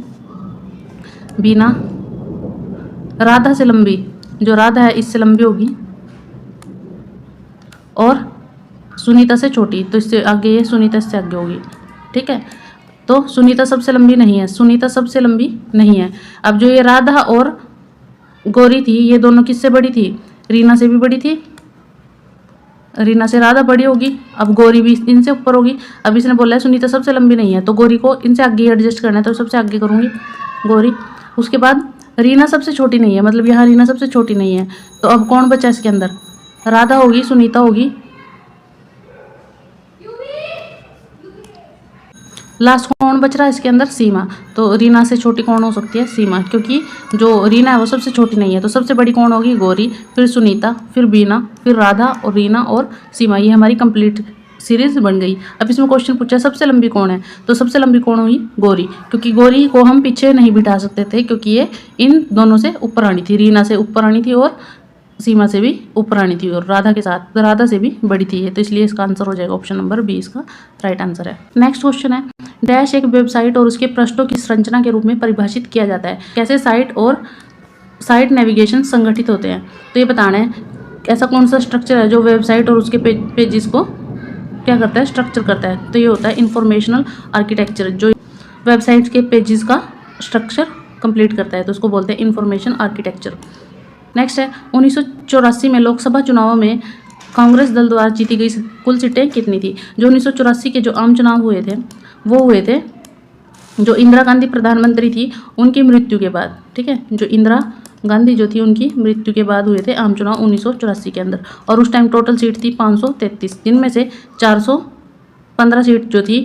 बीना राधा से लंबी, जो राधा है इससे लंबी होगी और सुनीता से छोटी, तो इससे आगे ये सुनीता से आगे होगी। ठीक है, तो सुनीता सबसे लंबी नहीं है, सुनीता सबसे लंबी नहीं है। अब जो ये राधा और गौरी थी, ये दोनों किससे बड़ी थी? रीना से भी बड़ी थी। रीना से राधा बड़ी होगी, अब गौरी भी इनसे ऊपर होगी। अब इसने बोला है सुनीता सबसे लंबी नहीं है, तो गौरी को इनसे आगे एडजस्ट करना है, तो सबसे आगे करूँगी गौरी। उसके बाद रीना सबसे छोटी नहीं है, मतलब यहाँ रीना सबसे छोटी नहीं है, तो अब कौन बचा इसके अंदर? राधा होगी, सुनीता होगी, लास्ट कौन बच रहा है इसके अंदर? सीमा। तो रीना से छोटी कौन हो सकती है? सीमा, क्योंकि जो रीना है वो सबसे छोटी नहीं है, तो सबसे बड़ी कौन होगी? गौरी, फिर सुनीता, फिर बीना, फिर राधा और रीना और सीमा। ये हमारी कंप्लीट सीरीज बन गई। अब इसमें क्वेश्चन पूछा सबसे लंबी कौन है, तो सबसे लंबी कौन हुई? गौरी, क्योंकि गौरी को हम पीछे नहीं बिठा सकते थे, क्योंकि ये इन दोनों से ऊपर आनी थी, रीना से ऊपर आनी थी और सीमा से भी ऊपर आनी थी, और राधा के साथ राधा से भी बड़ी थी ये, तो इसलिए इसका आंसर हो जाएगा ऑप्शन नंबर बी, इसका राइट आंसर है। नेक्स्ट क्वेश्चन है, डैश एक वेबसाइट और उसके पृष्ठों की संरचना के रूप में परिभाषित किया जाता है। कैसे साइट और साइट नेविगेशन संगठित होते हैं? तो ये बताना है ऐसा कौन सा स्ट्रक्चर है जो वेबसाइट और उसके पेजेस को क्या करता है? स्ट्रक्चर करता है। तो ये होता है इंफॉर्मेशनल आर्किटेक्चर, जो वेबसाइट के पेजेस का स्ट्रक्चर कंप्लीट करता है, तो उसको बोलते हैं इंफॉर्मेशन आर्किटेक्चर। नेक्स्ट है, 1984 में लोकसभा चुनावों में कांग्रेस दल द्वारा जीती गई कुल सीटें कितनी थी? जो 1984 के जो आम चुनाव हुए थे वो हुए थे जो इंदिरा गांधी प्रधानमंत्री थी उनकी मृत्यु के बाद, ठीक है, जो इंदिरा गांधी जो थी उनकी मृत्यु के बाद हुए थे आम चुनाव 1984 के अंदर, और उस टाइम टोटल सीट थी 533, जिनमें से 415 सीट जो थी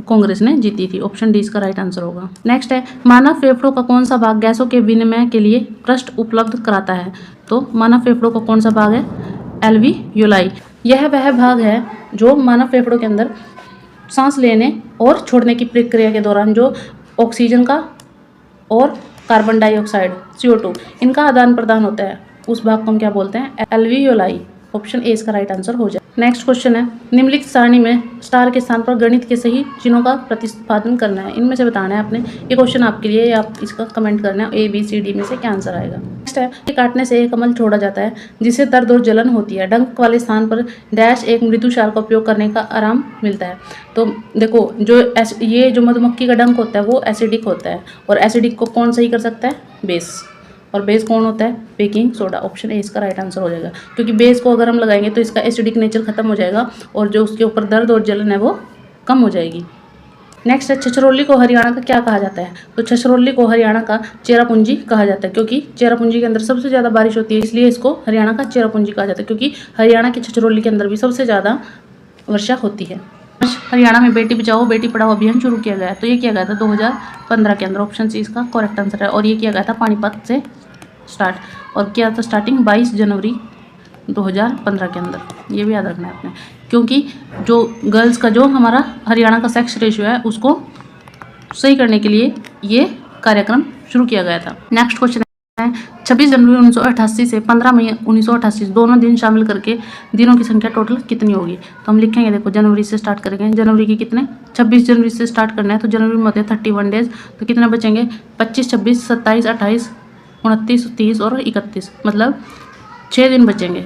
कांग्रेस ने जीती थी। ऑप्शन डी इसका राइट आंसर होगा। नेक्स्ट है, मानव फेफड़ों का कौन सा भाग गैसों के विनिमय के लिए पृष्ठ उपलब्ध कराता है? तो मानव फेफड़ों का कौन सा भाग है? एल्वियोलाई। यह वह भाग है जो मानव फेफड़ों के अंदर सांस लेने और छोड़ने की प्रक्रिया के दौरान जो ऑक्सीजन का और कार्बन डाइऑक्साइड CO2 इनका आदान प्रदान होता है, उस भाग को हम क्या बोलते हैं? एल्वियोलाई। ऑप्शन ए इसका राइट आंसर हो जाए। नेक्स्ट क्वेश्चन है, निम्नलिखित सारणी में स्टार के स्थान पर गणित के सही चिन्हों का प्रतिस्थापन करना है। इनमें से बताना है आपने। ये क्वेश्चन आपके लिए, आप इसका कमेंट करना है ABCD में से क्या आंसर आएगा। नेक्स्ट है, काटने से एक अमल छोड़ा जाता है जिससे दर्द और जलन होती है। डंक वाले स्थान पर डैश एक मृदु क्षार का उपयोग करने का आराम मिलता है। तो देखो, ये जो मधुमक्खी का डंक होता है वो एसिडिक होता है, और एसिडिक को कौन सही कर सकता है? बेस। और बेस कौन होता है? Baking soda. ऑप्शन ए इसका राइट आंसर हो जाएगा, क्योंकि बेस को अगर हम लगाएंगे तो इसका एसिडिक नेचर खत्म हो जाएगा और जो उसके ऊपर दर्द और जलन है वो कम हो जाएगी। नेक्स्ट है, छछरौली को हरियाणा का क्या कहा जाता है? तो छछरौली को हरियाणा का चेरापूंजी कहा जाता है, क्योंकि चेरापूंजी के अंदर सबसे ज़्यादा बारिश होती है, इसलिए इसको हरियाणा का चेरापूंजी कहा जाता है, क्योंकि हरियाणा की छछरौली के अंदर भी सबसे ज़्यादा वर्षा होती है। हरियाणा में बेटी बचाओ बेटी पढ़ाओ अभियान शुरू किया गया है, तो ये किया गया था 2015 के अंदर। ऑप्शन सी इसका करेक्ट आंसर है, और ये किया गया था पानीपत से स्टार्ट, और किया था स्टार्टिंग 22 जनवरी 2015 के अंदर। ये भी याद रखना है आपने, क्योंकि जो गर्ल्स का जो हमारा हरियाणा का सेक्स रेशियो है उसको सही करने के लिए ये कार्यक्रम शुरू किया गया था। नेक्स्ट क्वेश्चन है, 26 जनवरी 1988 से 15 मई 1988 दोनों दिन शामिल करके दिनों की संख्या टोटल कितनी होगी? तो हम लिखेंगे, देखो जनवरी से स्टार्ट करेंगे। जनवरी के कितने? 26 जनवरी से स्टार्ट करना है, तो जनवरी में होते हैं 31 डेज, तो कितने बचेंगे? 25, 26, 27, 28, 29, 30 और 31, मतलब 6 दिन बचेंगे।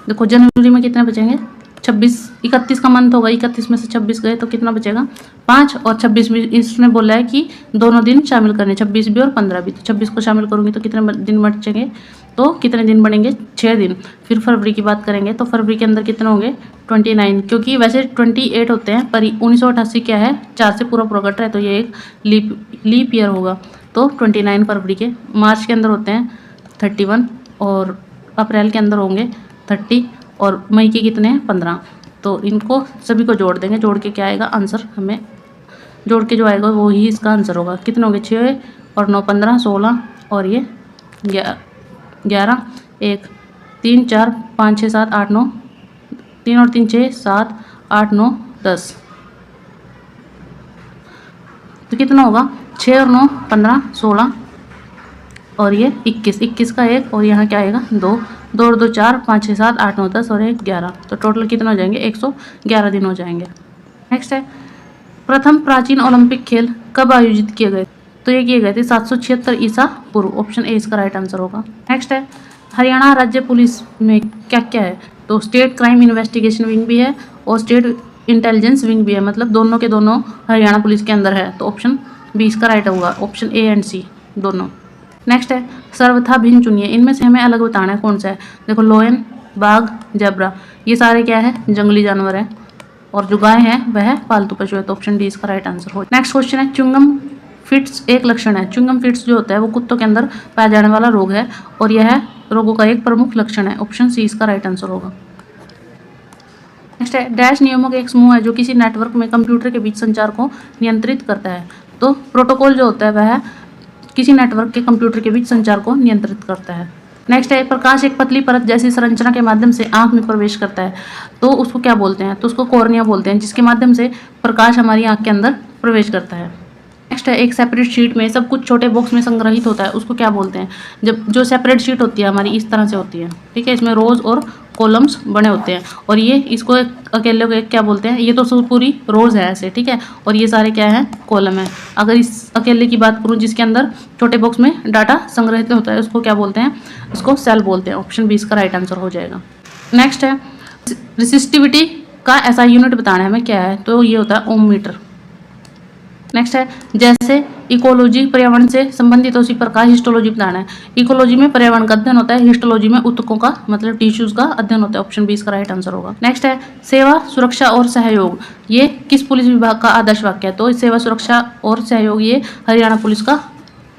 देखो जनवरी में कितने बचेंगे? 26, 31 का मंथ होगा, 31 में से 26 गए तो कितना बचेगा? 5, और 26 भी इसने बोला है कि दोनों दिन शामिल करने, 26 भी और 15 भी, तो 26 को शामिल करूंगी तो कितने दिन बचेंगे? तो कितने दिन बनेंगे? 6 दिन। फिर फरवरी की बात करेंगे तो फरवरी के अंदर कितने होंगे? 29, क्योंकि वैसे 28 होते हैं पर 1988 क्या है? 4 से पूरा पूरा कट रहा है, तो ये एक लीप ईयर होगा, तो 29 फरवरी के। मार्च के अंदर होते हैं 31, और अप्रैल के अंदर होंगे 30, और मई के कितने हैं? 15। तो इनको सभी को जोड़ देंगे, जोड़ के क्या आएगा आंसर? हमें जोड़ के जो आएगा वो ही इसका आंसर होगा। कितने होंगे? 6 और 9 15, 16, और ये 11, 1 3 4 5 6 7 8 9, 3 और 3 6 7 8 9 10, तो कितना होगा? 6 और 9 15, 16, और ये 21 का 1, और यहाँ क्या आएगा? 2 और 2 4 5 6 7 8 9 10 और 1 11, तो टोटल कितने हो जाएंगे? 111 दिन हो जाएंगे। नेक्स्ट है, प्रथम प्राचीन ओलंपिक खेल कब आयोजित किए गए? तो ये किए गए थे 776 ईसा पूर्व। ऑप्शन ए इसका राइट आंसर होगा। नेक्स्ट है, हरियाणा राज्य पुलिस में क्या क्या है? तो स्टेट क्राइम इन्वेस्टिगेशन विंग भी है, और स्टेट इंटेलिजेंस विंग भी है, मतलब दोनों के दोनों हरियाणा पुलिस के अंदर है। तो ऑप्शन बी इसका राइट होगा, ऑप्शन ए एंड सी दोनों। नेक्स्ट है सर्वथा भिन्न चुनिए, इनमें से हमें अलग बताना है कौन सा है। देखो लोयन, बाघ, जेब्रा, ये सारे क्या है, जंगली जानवर है, और जो गाय है वह पालतू पशु है। तो ऑप्शन डी इसका राइट आंसर हो। नेक्स्ट क्वेश्चन है च्युइंगम फिट्स एक लक्षण है। च्युइंगम फिट्स जो होता है वो कुत्तों के अंदर पाया जाने वाला रोग है, और यह रोगों का एक प्रमुख लक्षण है। ऑप्शन सी इसका राइट आंसर होगा। नेक्स्ट है डैश नियमों का एक समूह है जो किसी नेटवर्क में कंप्यूटर के बीच संचार को नियंत्रित करता है। तो प्रोटोकॉल जो होता है वह किसी नेटवर्क के कंप्यूटर के बीच संचार को नियंत्रित करता है। नेक्स्ट है प्रकाश एक पतली परत जैसी संरचना के माध्यम से आंख में प्रवेश करता है, तो उसको क्या बोलते हैं, तो उसको कॉर्निया बोलते हैं, जिसके माध्यम से प्रकाश हमारी आंख के अंदर प्रवेश करता है। नेक्स्ट है एक सेपरेट शीट में सब कुछ छोटे बॉक्स में संग्रहित होता है, उसको क्या बोलते हैं। जब जो सेपरेट शीट होती है हमारी इस तरह से होती है, ठीक है, इसमें रोज और कॉलम्स बने होते हैं, और ये इसको अकेले को एक क्या बोलते हैं, ये तो पूरी रोज है ऐसे, ठीक है, और ये सारे क्या है, कॉलम है। अगर इस अकेले की बात करूं जिसके अंदर छोटे बॉक्स में डाटा संग्रहित होता है, उसको क्या बोलते हैं, उसको सेल बोलते हैं। ऑप्शन बी इसका राइट आंसर हो जाएगा। नेक्स्ट है रेसिस्टिविटी का ऐसा यूनिट बताना है हमें क्या है, तो ये होता है ओम मीटर। नेक्स्ट है जैसे इकोलॉजी पर्यावरण से संबंधित उसी प्रकार हिस्टोलॉजी बताना है। इकोलॉजी में पर्यावरण का अध्ययन होता है, हिस्टोलॉजी में ऊतकों का मतलब टिश्यूज का अध्ययन होता है। ऑप्शन बी इसका राइट आंसर होगा। नेक्स्ट है सेवा सुरक्षा और सहयोग, ये किस पुलिस विभाग का आदर्श वाक्य है, तो सेवा सुरक्षा और सहयोग ये हरियाणा पुलिस का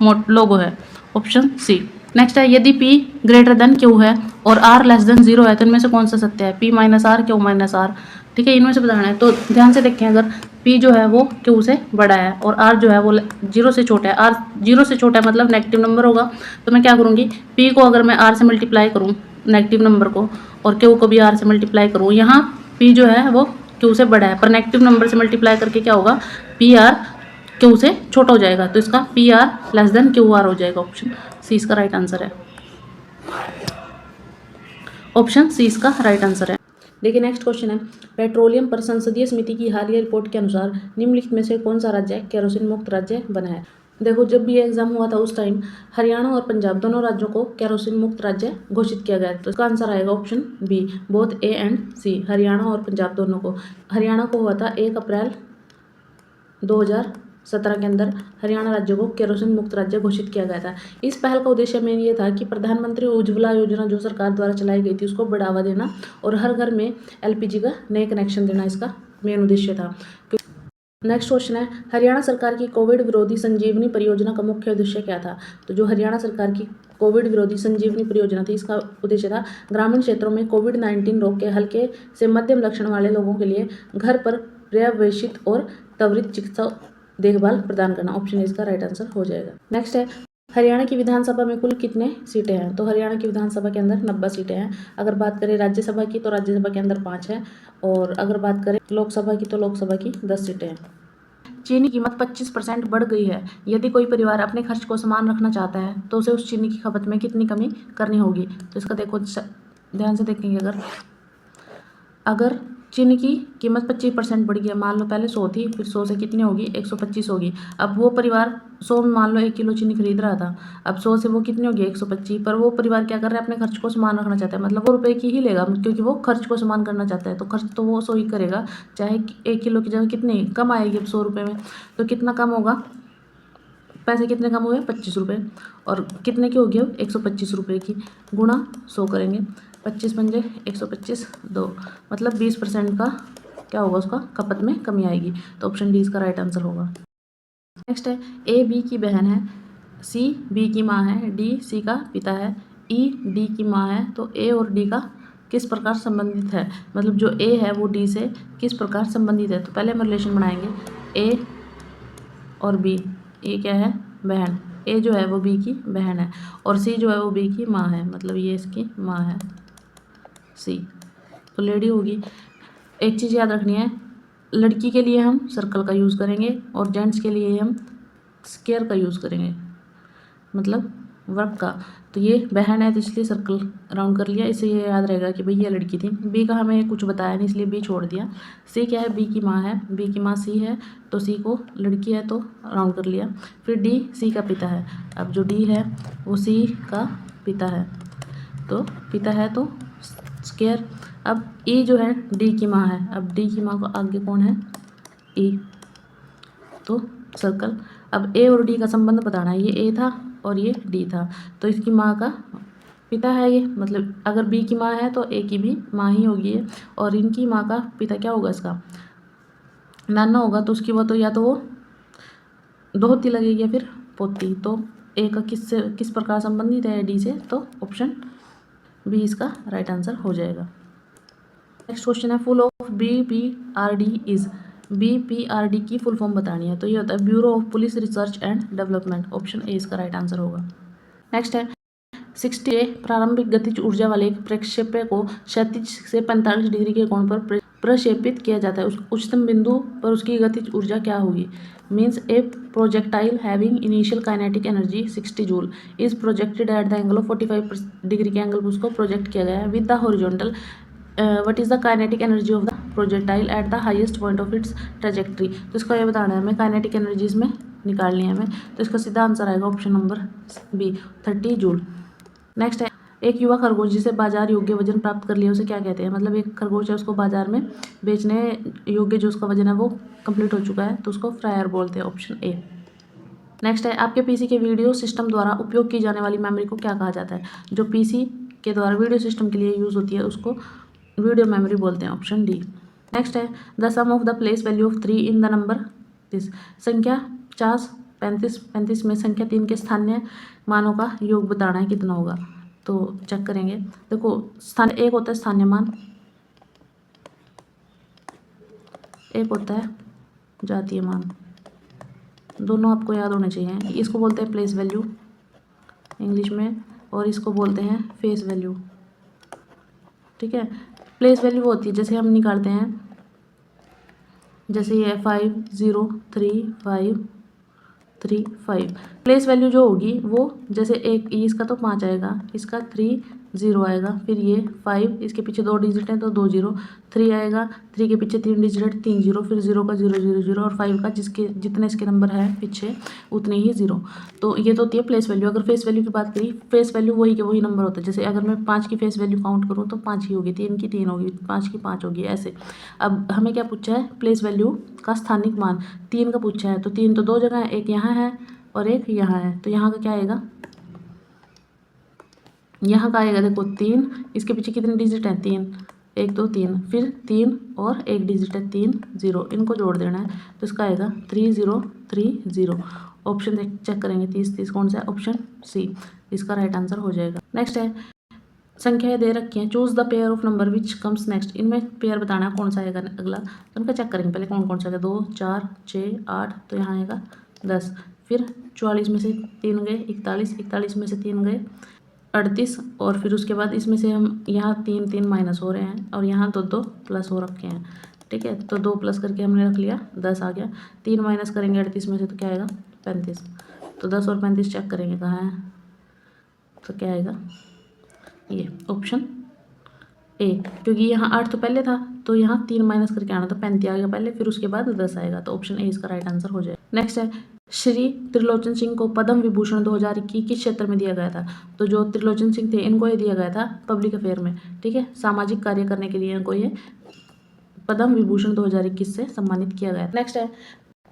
लोगो है। Option C. नेक्स्ट है यदि P ग्रेटर देन Q है और R लेस देन 0 है, तो इनमें से कौन सा सत्य है, P minus R, Q minus R, ठीक है, इनमें से बताना है। तो ध्यान से देखें, अगर P जो है वो Q से बड़ा है और R जो है वो 0 से छोटा है, R 0 से छोटा है मतलब नेगेटिव नंबर होगा, तो मैं क्या करूँगी, P को अगर मैं R से मल्टीप्लाई करूँ नेगेटिव नंबर को, और Q को भी R से मल्टीप्लाई करूँ, यहाँ P जो है वो Q से बड़ा है, पर नेगेटिव नंबर से मल्टीप्लाई करके क्या होगा, PR Q से छोटा हो जाएगा, तो इसका PR लेस देन QR हो जाएगा। ऑप्शन सी इसका राइट आंसर है। ऑप्शन सी इसका राइट आंसर है। देखिए नेक्स्ट क्वेश्चन है पेट्रोलियम पर संसदीय समिति की हालिया रिपोर्ट के अनुसार निम्नलिखित में से कौन सा राज्य केरोसिन मुक्त राज्य बना है। देखो जब भी एग्जाम हुआ था उस टाइम हरियाणा और पंजाब दोनों राज्यों को केरोसिन मुक्त राज्य घोषित किया गया, तो इसका आंसर आएगा option B both A and C, Haryana और पंजाब दोनों को। हरियाणा को हुआ था 1 अप्रैल 2017 के अंदर हरियाणा राज्य को केरोसिन मुक्त राज्य घोषित किया गया था। इस पहल का उद्देश्य मेन ये था कि प्रधानमंत्री उज्ज्वला योजना जो सरकार द्वारा चलाई गई थी उसको बढ़ावा देना और हर घर में LPG का नए कनेक्शन देना, इसका मेन उद्देश्य था। नेक्स्ट क्वेश्चन है हरियाणा सरकार की कोविड विरोधी संजीवनी परियोजना का मुख्य उद्देश्य क्या था। तो जो हरियाणा सरकार की कोविड विरोधी संजीवनी परियोजना थी इसका उद्देश्य था ग्रामीण क्षेत्रों में कोविड-19 रोग के हल्के से मध्यम लक्षण वाले लोगों के लिए घर पर पर्यवेक्षित और त्वरित चिकित्सा देखभाल प्रदान करना। ऑप्शन ए इसका राइट आंसर हो जाएगा। नेक्स्ट है हरियाणा की विधानसभा में कुल कितने सीटें हैं। तो हरियाणा की विधानसभा के अंदर 90 सीटें हैं। अगर बात करें राज्यसभा की तो राज्यसभा के अंदर 5 है, और अगर बात करें लोकसभा की तो लोकसभा की 10 सीटें हैं। चीनी की कीमत 25% बढ़ गई है। यदि कोई परिवार अपने खर्च को समान रखना चाहता है तो उसे उस चीनी की खपत में कितनी कमी करनी होगी। तो इसका देखो ध्यान से देखेंगे, अगर चीनी की कीमत 25% बढ़ गई, मान लो पहले 100 थी, फिर 100 से कितनी होगी 125 होगी। अब वो परिवार 100 में मान लो 1 किलो चीनी खरीद रहा था, अब 100 से वो कितनी होगी 125, पर वो परिवार क्या कर रहा है अपने खर्च को समान रखना चाहता है, मतलब वो रुपए की ही लेगा क्योंकि वो खर्च को समान करना चाहता है, तो खर्च तो वो 100 ही करेगा, चाहे 1 किलो की जगह कितनी कम आएगी अब 100 रुपये में, तो कितना कम होगा, पैसे कितने कम हुए 25 रुपये, और कितने की होगी अब 125 रुपये की, गुणा 100 करेंगे, 25 पंजे 125 2, मतलब 20% का क्या होगा उसका खपत में कमी आएगी। तो ऑप्शन डी इसका राइट आंसर होगा। नेक्स्ट है ए बी की बहन है, सी बी की माँ है, डी सी का पिता है, ई डी की माँ है, तो ए और डी का किस प्रकार संबंधित है, मतलब जो ए है वो डी से किस प्रकार संबंधित है। तो पहले हम रिलेशन बनाएंगे ए और बी, ए क्या है बहन, ए जो है वो बी की बहन है, और सी जो है वो बी की माँ है, मतलब ये इसकी माँ है सी, तो लेडी होगी। एक चीज़ याद रखनी है, लड़की के लिए हम सर्कल का यूज़ करेंगे और जेंट्स के लिए हम स्क्वायर का यूज़ करेंगे, मतलब वर्ग का। तो ये बहन है तो इसलिए सर्कल राउंड कर लिया, इससे ये याद रहेगा कि भाई ये लड़की थी। बी का हमें कुछ बताया नहीं इसलिए बी छोड़ दिया। सी क्या है, बी की माँ है, बी की माँ सी है, तो सी को लड़की है तो राउंड कर लिया। फिर डी सी का पिता है, अब जो डी है वो सी का पिता है, तो पिता है तो स्क्वायर, अब ई जो है डी की माँ है, अब डी की माँ को आगे कौन है, ई, तो सर्कल। अब ए और डी का संबंध बताना है, ये ए था और ये डी था, तो इसकी माँ का पिता है ये, मतलब अगर बी की माँ है तो ए की भी माँ ही होगी ये, और इनकी माँ का पिता क्या होगा, इसका नाना होगा, तो उसकी वो तो या तो वो दोहती लगेगी या फिर पोती। तो ए का किस प्रकार संबंधित है डी से, तो ऑप्शन बी इसका राइट आंसर हो जाएगा। नेक्स्ट क्वेश्चन है full of BPRD is, BPRD की फुल फॉर्म बतानी है, तो ये होता है bureau of police research and development, option A इसका राइट आंसर होगा। नेक्स्ट है 60 प्रारंभिक गतिज ऊर्जा वाले एक प्रक्षेप्य को क्षैतिज से 45 डिग्री के कोण पर प्रक्षेपित किया जाता है, उस उच्चतम बिंदु पर उसकी गतिज ऊर्जा क्या होगी। Means A projectile having initial kinetic energy 60 joule is projected at the angle of 45 degree के एंगल पर उसको प्रोजेक्ट किया गया है with the horizontal what is the kinetic energy of the projectile at the highest point of its trajectory. तो इसका ये बताना है हमें, काइनेटिक एनर्जीज में निकालनी है हमें, तो इसका सीधा आंसर आएगा option number B 30 joule. Next है एक युवा खरगोश जिसे बाजार योग्य वजन प्राप्त कर लिया उसे क्या कहते हैं, मतलब एक खरगोश है उसको बाजार में बेचने योग्य जो उसका वजन है वो कंप्लीट हो चुका है, तो उसको फ्रायर बोलते हैं, ऑप्शन ए। नेक्स्ट है आपके पीसी के वीडियो सिस्टम द्वारा उपयोग की जाने वाली मेमोरी को क्या कहा जाता है, जो पीसी के द्वारा वीडियो सिस्टम के लिए यूज़ होती है उसको वीडियो मेमोरी बोलते हैं, ऑप्शन डी। नेक्स्ट है the sum of the place value of 3 in the number this, संख्या 50 35 में संख्या 3 के स्थानीय मानों का योग बताना है कितना होगा, तो चेक करेंगे। देखो स्थान एक होता है स्थानीय मान, एक होता है जातीय मान, दोनों आपको याद होने चाहिए। इसको बोलते हैं प्लेस वैल्यू इंग्लिश में, और इसको बोलते हैं फेस वैल्यू, ठीक है। प्लेस वैल्यू वो होती है जैसे हम निकालते हैं, जैसे ये 5 0 3 5 3 5, प्लेस वैल्यू जो होगी वो जैसे एक इसका तो 5 आएगा, इसका 3 0 आएगा, फिर ये 5 इसके पीछे 2 डिजिट हैं तो 2 0, 3 आएगा, 3 के पीछे 3 डिजिट है 3 0, फिर 0 का 0 0 0 और 5 का जितने इसके नंबर है पीछे उतने ही 0। तो ये तो होती है प्लेस वैल्यू। अगर फेस वैल्यू की बात करी, फेस वैल्यू वही के वही नंबर होता है, जैसे अगर मैं 5 की फेस वैल्यू काउंट करूँ तो 5 ही होगी, 3 की 3 होगी, 5 की 5 होगी, ऐसे। अब हमें क्या पूछा है, प्लेस वैल्यू का स्थानिक मान 3 का पूछा है, तो 3 तो 2 जगह है, एक यहाँ है और एक यहाँ है, तो यहाँ का क्या आएगा, यहाँ का आएगा देखो 3, इसके पीछे कितने डिजिट हैं 3, 1 2 3, फिर 3 और 1 डिजिट है 3 0, इनको जोड़ देना है, तो इसका आएगा 3 0 3 0। ऑप्शन चेक करेंगे 30 कौन सा है, ऑप्शन सी इसका राइट आंसर हो जाएगा। नेक्स्ट है संख्याएं दे रखी हैं, choose the pair of number which comes next, इनमें पेयर बताना है कौन सा आएगा अगला, तो उनका चेक करेंगे पहले कौन कौन सा आएगा, 2 4 6 8, तो यहाँ आएगा 10, फिर 44 में से 3 गए 41, 41 में से 3 गए 38, और फिर उसके बाद इसमें से हम यहाँ 3 3 माइनस हो रहे हैं और यहाँ 2 2 प्लस हो रखे हैं, ठीक है, तो 2 प्लस करके हमने रख लिया 10 आ गया, 3 माइनस करेंगे 38 में से तो क्या आएगा 35, तो 10 और 35 चेक करेंगे कहाँ है, तो क्या आएगा ये ऑप्शन ए, क्योंकि यहाँ 8 तो पहले था तो यहाँ 3 माइनस करके आना, तो 35 आएगा पहले, फिर उसके बाद 10 आएगा, तो ऑप्शन ए इसका राइट आंसर हो जाएगा। नेक्स्ट है श्री त्रिलोचन सिंह को पद्म विभूषण 2021 किस क्षेत्र में दिया गया था, तो जो त्रिलोचन सिंह थे इनको ये दिया गया था पब्लिक अफेयर में, ठीक है, सामाजिक कार्य करने के लिए इनको ये पद्म विभूषण 2021 से सम्मानित किया गया। नेक्स्ट है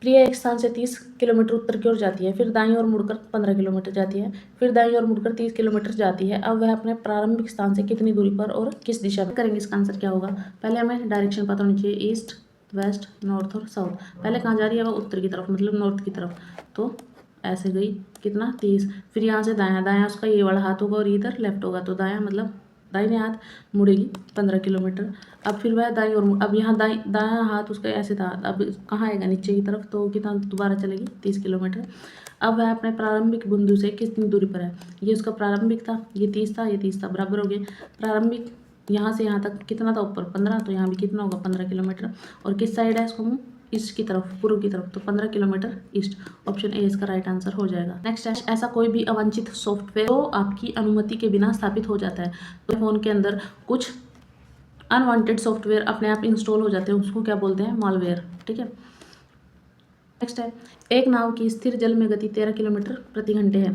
प्रिया एक स्थान से 30 किलोमीटर उत्तर की ओर जाती है, फिर दाईं ओर मुड़कर 15 किलोमीटर जाती है, फिर दाईं ओर मुड़कर 30 किलोमीटर जाती है। अब वह अपने प्रारंभिक स्थान से कितनी दूरी पर और किस दिशा में करेंगे, इसका आंसर क्या होगा। पहले हमें डायरेक्शन पता होनी चाहिए, ईस्ट वेस्ट नॉर्थ और साउथ। पहले कहाँ जा रही है, वह उत्तर की तरफ, मतलब नॉर्थ की तरफ, तो ऐसे गई कितना 30, फिर यहाँ से दायां, दायां उसका ये वाला हाथ होगा और इधर लेफ्ट होगा, तो दायां मतलब दाहिने हाथ मुड़ेगी 15 किलोमीटर। अब फिर वह दाईं ओर, अब यहाँ दायां हाथ उसका ऐसे था, अब कहाँ आएगा नीचे की तरफ, तो कितना दोबारा चलेगी 30 किलोमीटर। अब वह अपने प्रारंभिक बिंदु से कितनी दूरी पर है, ये उसका प्रारंभिक था, ये 30 था, ये 30 था, बराबर हो गए। प्रारंभिक यहाँ से यहाँ तक कितना था ऊपर 15, तो यहाँ भी कितना होगा 15 किलोमीटर, और किस साइड है इसको ईस्ट की तरफ, पूर्व की तरफ, तो 15 किलोमीटर ईस्ट, ऑप्शन ए इसका राइट आंसर हो जाएगा। नेक्स्ट है ऐसा कोई भी अवांछित सॉफ्टवेयर तो आपकी अनुमति के बिना स्थापित हो जाता है, तो फोन के अंदर कुछ अनवांटेड सॉफ्टवेयर अपने आप इंस्टॉल हो जाते हैं, उसको क्या बोलते हैं, मालवेयर, ठीक है। नेक्स्ट है एक नाव की स्थिर जल में गति 13 किलोमीटर प्रति घंटे है,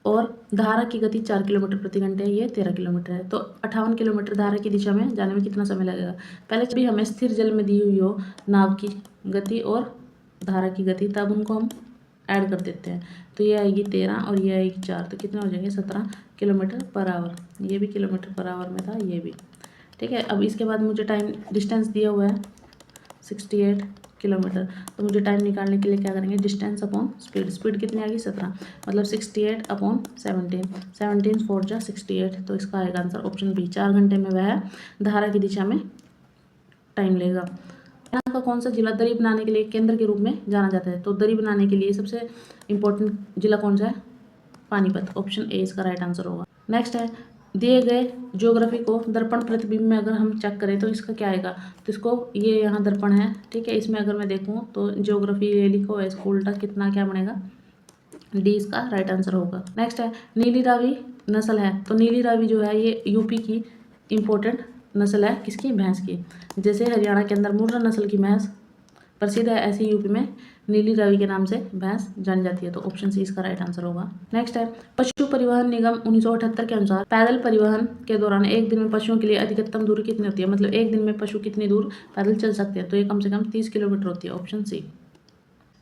और धारा की गति 4 किलोमीटर प्रति घंटे है, ये 13 किलोमीटर है। तो 58 किलोमीटर धारा की दिशा में जाने में कितना समय लगेगा। पहले भी हमें स्थिर जल में दी हुई हो नाव की गति और धारा की गति, तब उनको हम ऐड कर देते हैं। तो ये आएगी 13 और ये आएगी 4, तो कितने हो जाएंगे 17 किलोमीटर पर आवर। ये भी किलोमीटर पर आवर में था, ये भी। ठीक है, अब इसके बाद मुझे टाइम डिस्टेंस दिया हुआ है 68 किलोमीटर। तो मुझे टाइम निकालने के लिए क्या करेंगे, डिस्टेंस अपॉन स्पीड। स्पीड कितनी आ गई 17, मतलब 68 अपॉन 17, 17 4 जा 68। तो इसका आएगा आंसर ऑप्शन बी, 4 घंटे में वह धारा की दिशा में टाइम लेगा। हरियाणा का कौन सा जिला दरी बनाने के लिए केंद्र के रूप में जाना जाता है। तो दरी बनाने के लिए सबसे इंपॉर्टेंट जिला कौन सा है, पानीपत। ऑप्शन ए इसका राइट आंसर होगा। नेक्स्ट है, दिए गए ज्योग्राफी को दर्पण प्रतिबिंब में अगर हम चेक करें तो इसका क्या आएगा। तो इसको, ये यहाँ दर्पण है, ठीक है, इसमें अगर मैं देखूँ तो ज्योग्राफी ये लिखो है, इसको उल्टा कितना क्या बनेगा, डी इसका राइट आंसर होगा। नेक्स्ट है, नीली रावी नस्ल है। तो नीली रावी जो है ये यूपी की इम्पोर्टेंट नस्ल है, किसकी, भैंस की। जैसे हरियाणा के अंदर मुर्रा नस्ल की भैंस प्रसिद्ध है, ऐसी यूपी में नीली रावी के नाम से भैंस जानी जाती है। तो ऑप्शन सी इसका राइट आंसर होगा। नेक्स्ट है, पशु परिवहन निगम 1978 के अनुसार पैदल परिवहन के दौरान एक दिन में पशुओं के लिए अधिकतम दूरी कितनी होती है। मतलब एक दिन में पशु कितनी दूर पैदल चल सकते हैं। तो ये कम से कम 30 किलोमीटर होती है। Option C.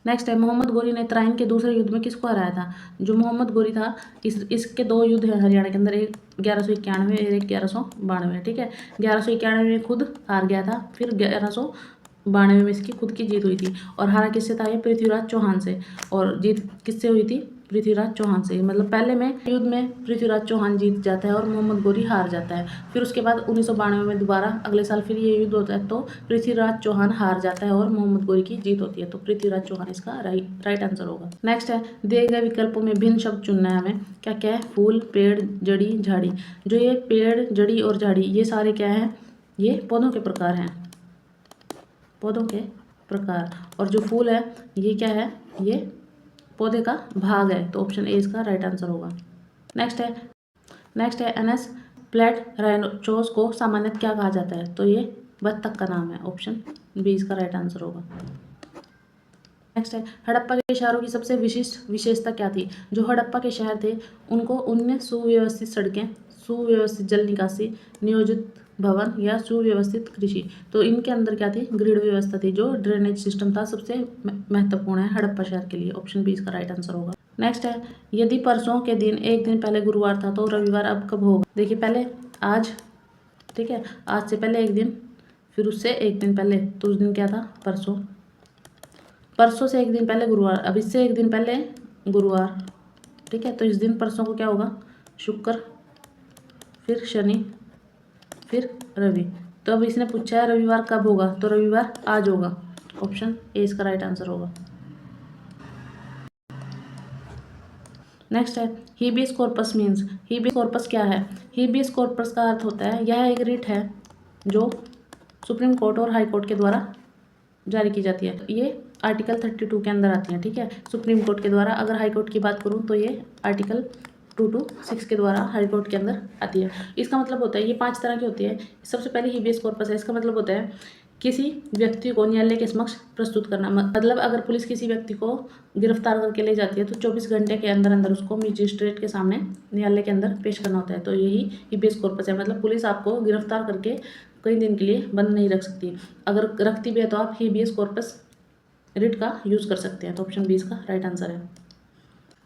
नेक्स्ट है, मोहम्मद गोरी ने तराइन के दूसरे युद्ध में किसको हराया था। जो मोहम्मद गोरी था, इसके 2 युद्ध हैं हरियाणा के अंदर, एक 1191 और एक 1192। ठीक है, 1191 में खुद हार गया था, फिर 1192 में इसकी खुद की जीत हुई थी। और हारा किससे था, ये पृथ्वीराज चौहान से। और जीत किससे हुई थी, पृथ्वीराज चौहान से। मतलब पहले में युद्ध में पृथ्वीराज चौहान जीत जाता है और मोहम्मद गोरी हार जाता है। फिर उसके बाद 1992 में दोबारा अगले साल फिर ये युद्ध होता है, तो पृथ्वीराज चौहान हार जाता है और मोहम्मद गोरी की जीत होती है। तो पृथ्वीराज चौहान इसका राइट आंसर होगा। नेक्स्ट है, दिए गए विकल्पों में भिन्न शब्द चुनना है हमें। क्या क्या है, फूल, पेड़, जड़ी, झाड़ी। जो ये पेड़, जड़ी और झाड़ी, ये सारे क्या हैं, ये पौधों के प्रकार हैं, पौधों के प्रकार। और जो फूल है ये क्या है, ये पौधे का भाग है। तो ऑप्शन ए इसका राइट आंसर होगा। नेक्स्ट है एनस प्लेट राइनोचोस को सामान्यतः क्या कहा जाता है। तो ये बत्तख का नाम है। ऑप्शन बी इसका राइट आंसर होगा। नेक्स्ट है, हड़प्पा के शहरों की सबसे विशिष्ट विशेषता क्या थी। जो हड़प्पा के शहर थे उनको उनमें सुव्यवस्थित सड़कें, सुव्यवस्थित जल निकासी, नियोजित भवन या सुव्यवस्थित कृषि। तो इनके अंदर क्या थी, ग्रिड व्यवस्था थी। जो ड्रेनेज सिस्टम था सबसे महत्वपूर्ण है हड़प्पा शहर के लिए। ऑप्शन बी इसका राइट आंसर होगा। नेक्स्ट है, यदि परसों के दिन एक दिन पहले गुरुवार था तो रविवार अब कब होगा। देखिए पहले आज, ठीक है, आज से पहले एक दिन, फिर उससे एक दिन पहले, तो उस दिन क्या था, परसों। परसों से एक दिन पहले गुरुवार, अब इससे एक दिन पहले गुरुवार। ठीक है, तो इस दिन परसों को क्या होगा, शुक्र, फिर शनि, फिर रवि। तो अब इसने पूछा है रविवार कब होगा, तो रविवार आज होगा। ऑप्शन ए इसका राइट आंसर होगा। नेक्स्ट है, हीबियस कॉर्पस मीन्स। हीबियस कॉर्पस क्या है। हीबियस कॉर्पस का अर्थ होता है, यह एक रिट है जो सुप्रीम कोर्ट और हाई कोर्ट के द्वारा जारी की जाती है। ये आर्टिकल 32 के अंदर आती है। ठीक है, सुप्रीम कोर्ट के द्वारा। अगर हाई कोर्ट की बात करूँ तो ये आर्टिकल 226 के द्वारा हाई कोर्ट के अंदर आती है। इसका मतलब होता है, ये 5 तरह की होती है। सबसे पहले हीबियस कॉर्पस है, इसका मतलब होता है किसी व्यक्ति को न्यायालय के समक्ष प्रस्तुत करना। मतलब अगर पुलिस किसी व्यक्ति को गिरफ्तार करके ले जाती है तो 24 घंटे के अंदर अंदर उसको मजिस्ट्रेट के सामने न्यायालय के अंदर पेश करना होता है। तो यही हीबियस कॉर्पस है। मतलब पुलिस आपको गिरफ्तार करके कई दिन के लिए बंद नहीं रख सकती। अगर रखती भी है तो आप हीबियस कॉर्पस रिट का यूज़ कर सकते हैं। तो ऑप्शन बी इसका राइट आंसर है।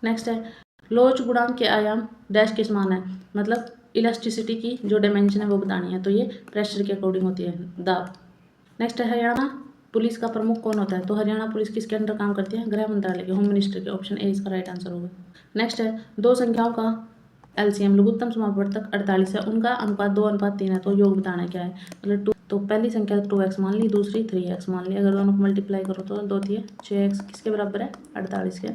नेक्स्ट है, लोच गुणांक के आयाम डैश के समान है। मतलब इलास्टिसिटी की जो डायमेंशन है वो बतानी है। तो ये प्रेशर के अकॉर्डिंग होती है, दाब। नेक्स्ट है, हरियाणा पुलिस का प्रमुख कौन होता है। तो हरियाणा पुलिस किसके अंडर काम करती है, गृह मंत्रालय के, होम मिनिस्टर के। ऑप्शन ए इसका राइट आंसर होगा। नेक्स्ट है, दो संख्याओं का एलसीएम लघुत्तम समापवर्तक 48 है, उनका अनुपात 2:3 है। तो योग बताना क्या है। मतलब 2, तो पहली संख्या 2x मान ली, दूसरी 3x मान ली। अगर दोनों को मल्टीप्लाई करो तो 2 3 6x किसके बराबर है, 48 के।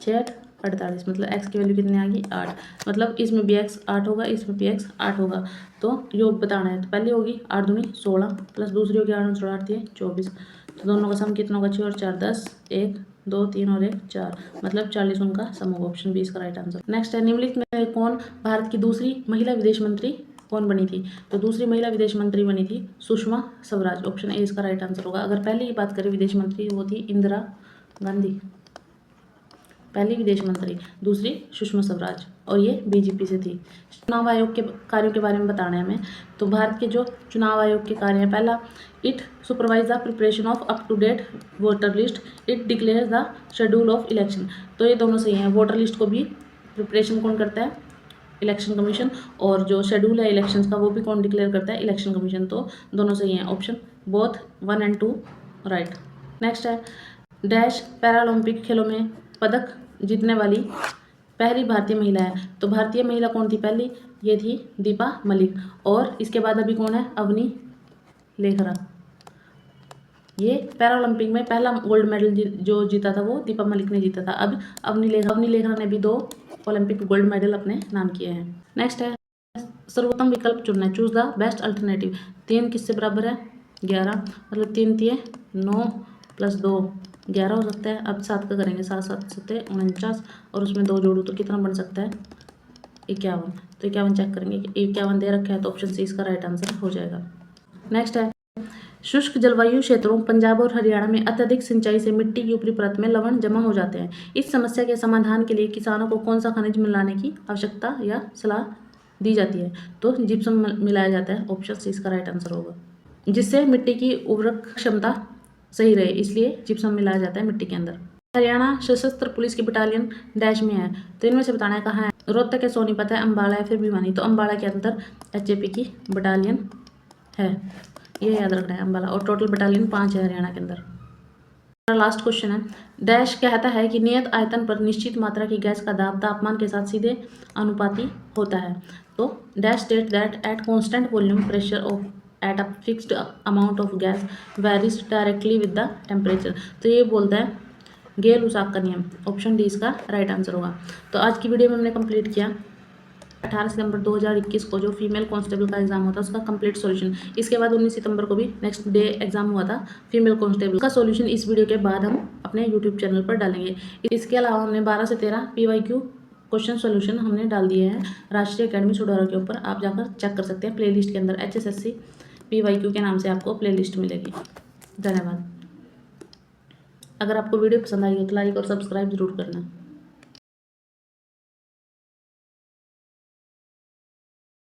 6 48, मतलब x की वैल्यू कितनी आ गई, 8। मतलब इसमें भी x 8 होगा, इसमें भी x 8 होगा। तो योग बताना है। तो पहली होगी 8 दूनी 16 प्लस दूसरी होगी 8 16 8 24। तो दोनों का सम कितना होगा, 6 और 4 10, 1 2 3 और 1 4, मतलब 40 उनका सम होगा। ऑप्शन बी इसका राइट आंसर। नेक्स्ट है, निम्नलिखित में कौन भारत की दूसरी महिला विदेश मंत्री कौन बनी थी। तो दूसरी महिला विदेश मंत्री बनी थी सुषमा स्वराज। ऑप्शन ए इसका राइट आंसर होगा। अगर पहले ही बात करें विदेश मंत्री, वो थी इंदिरा गांधी। पहली विदेश मंत्री, दूसरी सुषमा स्वराज, और ये बीजेपी से थी। चुनाव आयोग के कार्यों के बारे में बताना है हमें। तो भारत के जो चुनाव आयोग के कार्य हैं, पहला, it supervise the preparation of up to date voter list, it declares the schedule of election. तो ये दोनों सही हैं। वोटर लिस्ट को भी प्रिपरेशन कौन करता है? Election commission. और जो शेड्यूल है इलेक्शंस का वो भी कौन डिक्लेयर करता है? Election commission. तो दोनों सही हैं। ऑप्शन बोथ 1 और 2 राइट। नेक्स्ट है, डैश पैरालंपिक खेलों में पदक जीतने वाली पहली भारतीय महिला है। तो भारतीय महिला कौन थी पहली? ये थी दीपा मलिक। और इसके बाद अभी कौन है? अवनी लेखरा। ये पैरालंपिक में पहला गोल्ड मेडल जो जीता था वो दीपा मलिक ने जीता था। अब अवनी लेखरा ने भी 2 ओलंपिक गोल्ड मेडल अपने नाम किए हैं। नेक्स्ट है, सर्वोत्तम विकल्प चुनना है। Choose the best alternative. 3 किससे बराबर है? 11। मतलब 3 3 9 + 2 11 हो सकता है। अब 7 का करेंगे, 7 7 7 49 और उसमें 2 जोड़ू तो कितना बन सकता है? 51। तो 51 चेक करेंगे कि 51 दे रखा है, तो ऑप्शन सी इसका राइट आंसर हो जाएगा। नेक्स्ट है, शुष्क जलवायु क्षेत्रों पंजाब और हरियाणा में अत्यधिक सिंचाई से मिट्टी की ऊपरी परत में लवण जमा हो जाते हैं। इस समस्या के समाधान के लिए किसानों को कौन सा खनिज मिलाने की आवश्यकता या सलाह दी जाती है? तो जिप्सम मिलाया जाता है। ऑप्शन सी इसका राइट आंसर होगा। जिससे मिट्टी की उर्वरक क्षमता सही रहे, इसलिए जिप्सम मिलाया जाता है मिट्टी के अंदर। हरियाणा सशस्त्र पुलिस की बटालियन डैश में है। तो इनमें से बताना है कहाँ है? रोहतक है, सोनीपत है, अम्बाला है, फिर भिवानी। तो अम्बाला के अंदर HAP की बटालियन है, ये याद रखना है, अम्बाला। और टोटल बटालियन 5 है हरियाणा के अंदर। लास्ट क्वेश्चन है, डैश कहता है कि नियत आयतन पर निश्चित मात्रा की गैस का दाब तापमान के साथ सीधे अनुपाती होता है। तो dash state that at constant volume pressure of at a fixed amount of gas varies directly with the temperature. तो ये बोलता है गेल-लुसाक का नियम। ऑप्शन डी इसका राइट आंसर होगा। तो आज की वीडियो में हमने कंप्लीट किया 18 सितंबर 2021 को जो फीमेल कांस्टेबल का एग्जाम होता है उसका कंप्लीट सॉल्यूशन। इसके बाद 19 सितंबर को भी नेक्स्ट डे एग्जाम हुआ था फीमेल कांस्टेबल का सॉल्यूशन। इस वीडियो के बाद हम अपने यूट्यूब चैनल पर डालेंगे। इसके अलावा हमने 12 से 13 PYQ क्वेश्चन सॉल्यूशन हमने डाल दिए हैं राष्ट्रीय अकेडमी सुडौरा के ऊपर। आप जाकर चेक कर सकते हैं प्लेलिस्ट के अंदर। HSSC PYQ के नाम से आपको प्लेलिस्ट मिलेगी। धन्यवाद। अगर आपको वीडियो पसंद आई हो तो लाइक और सब्सक्राइब जरूर करना।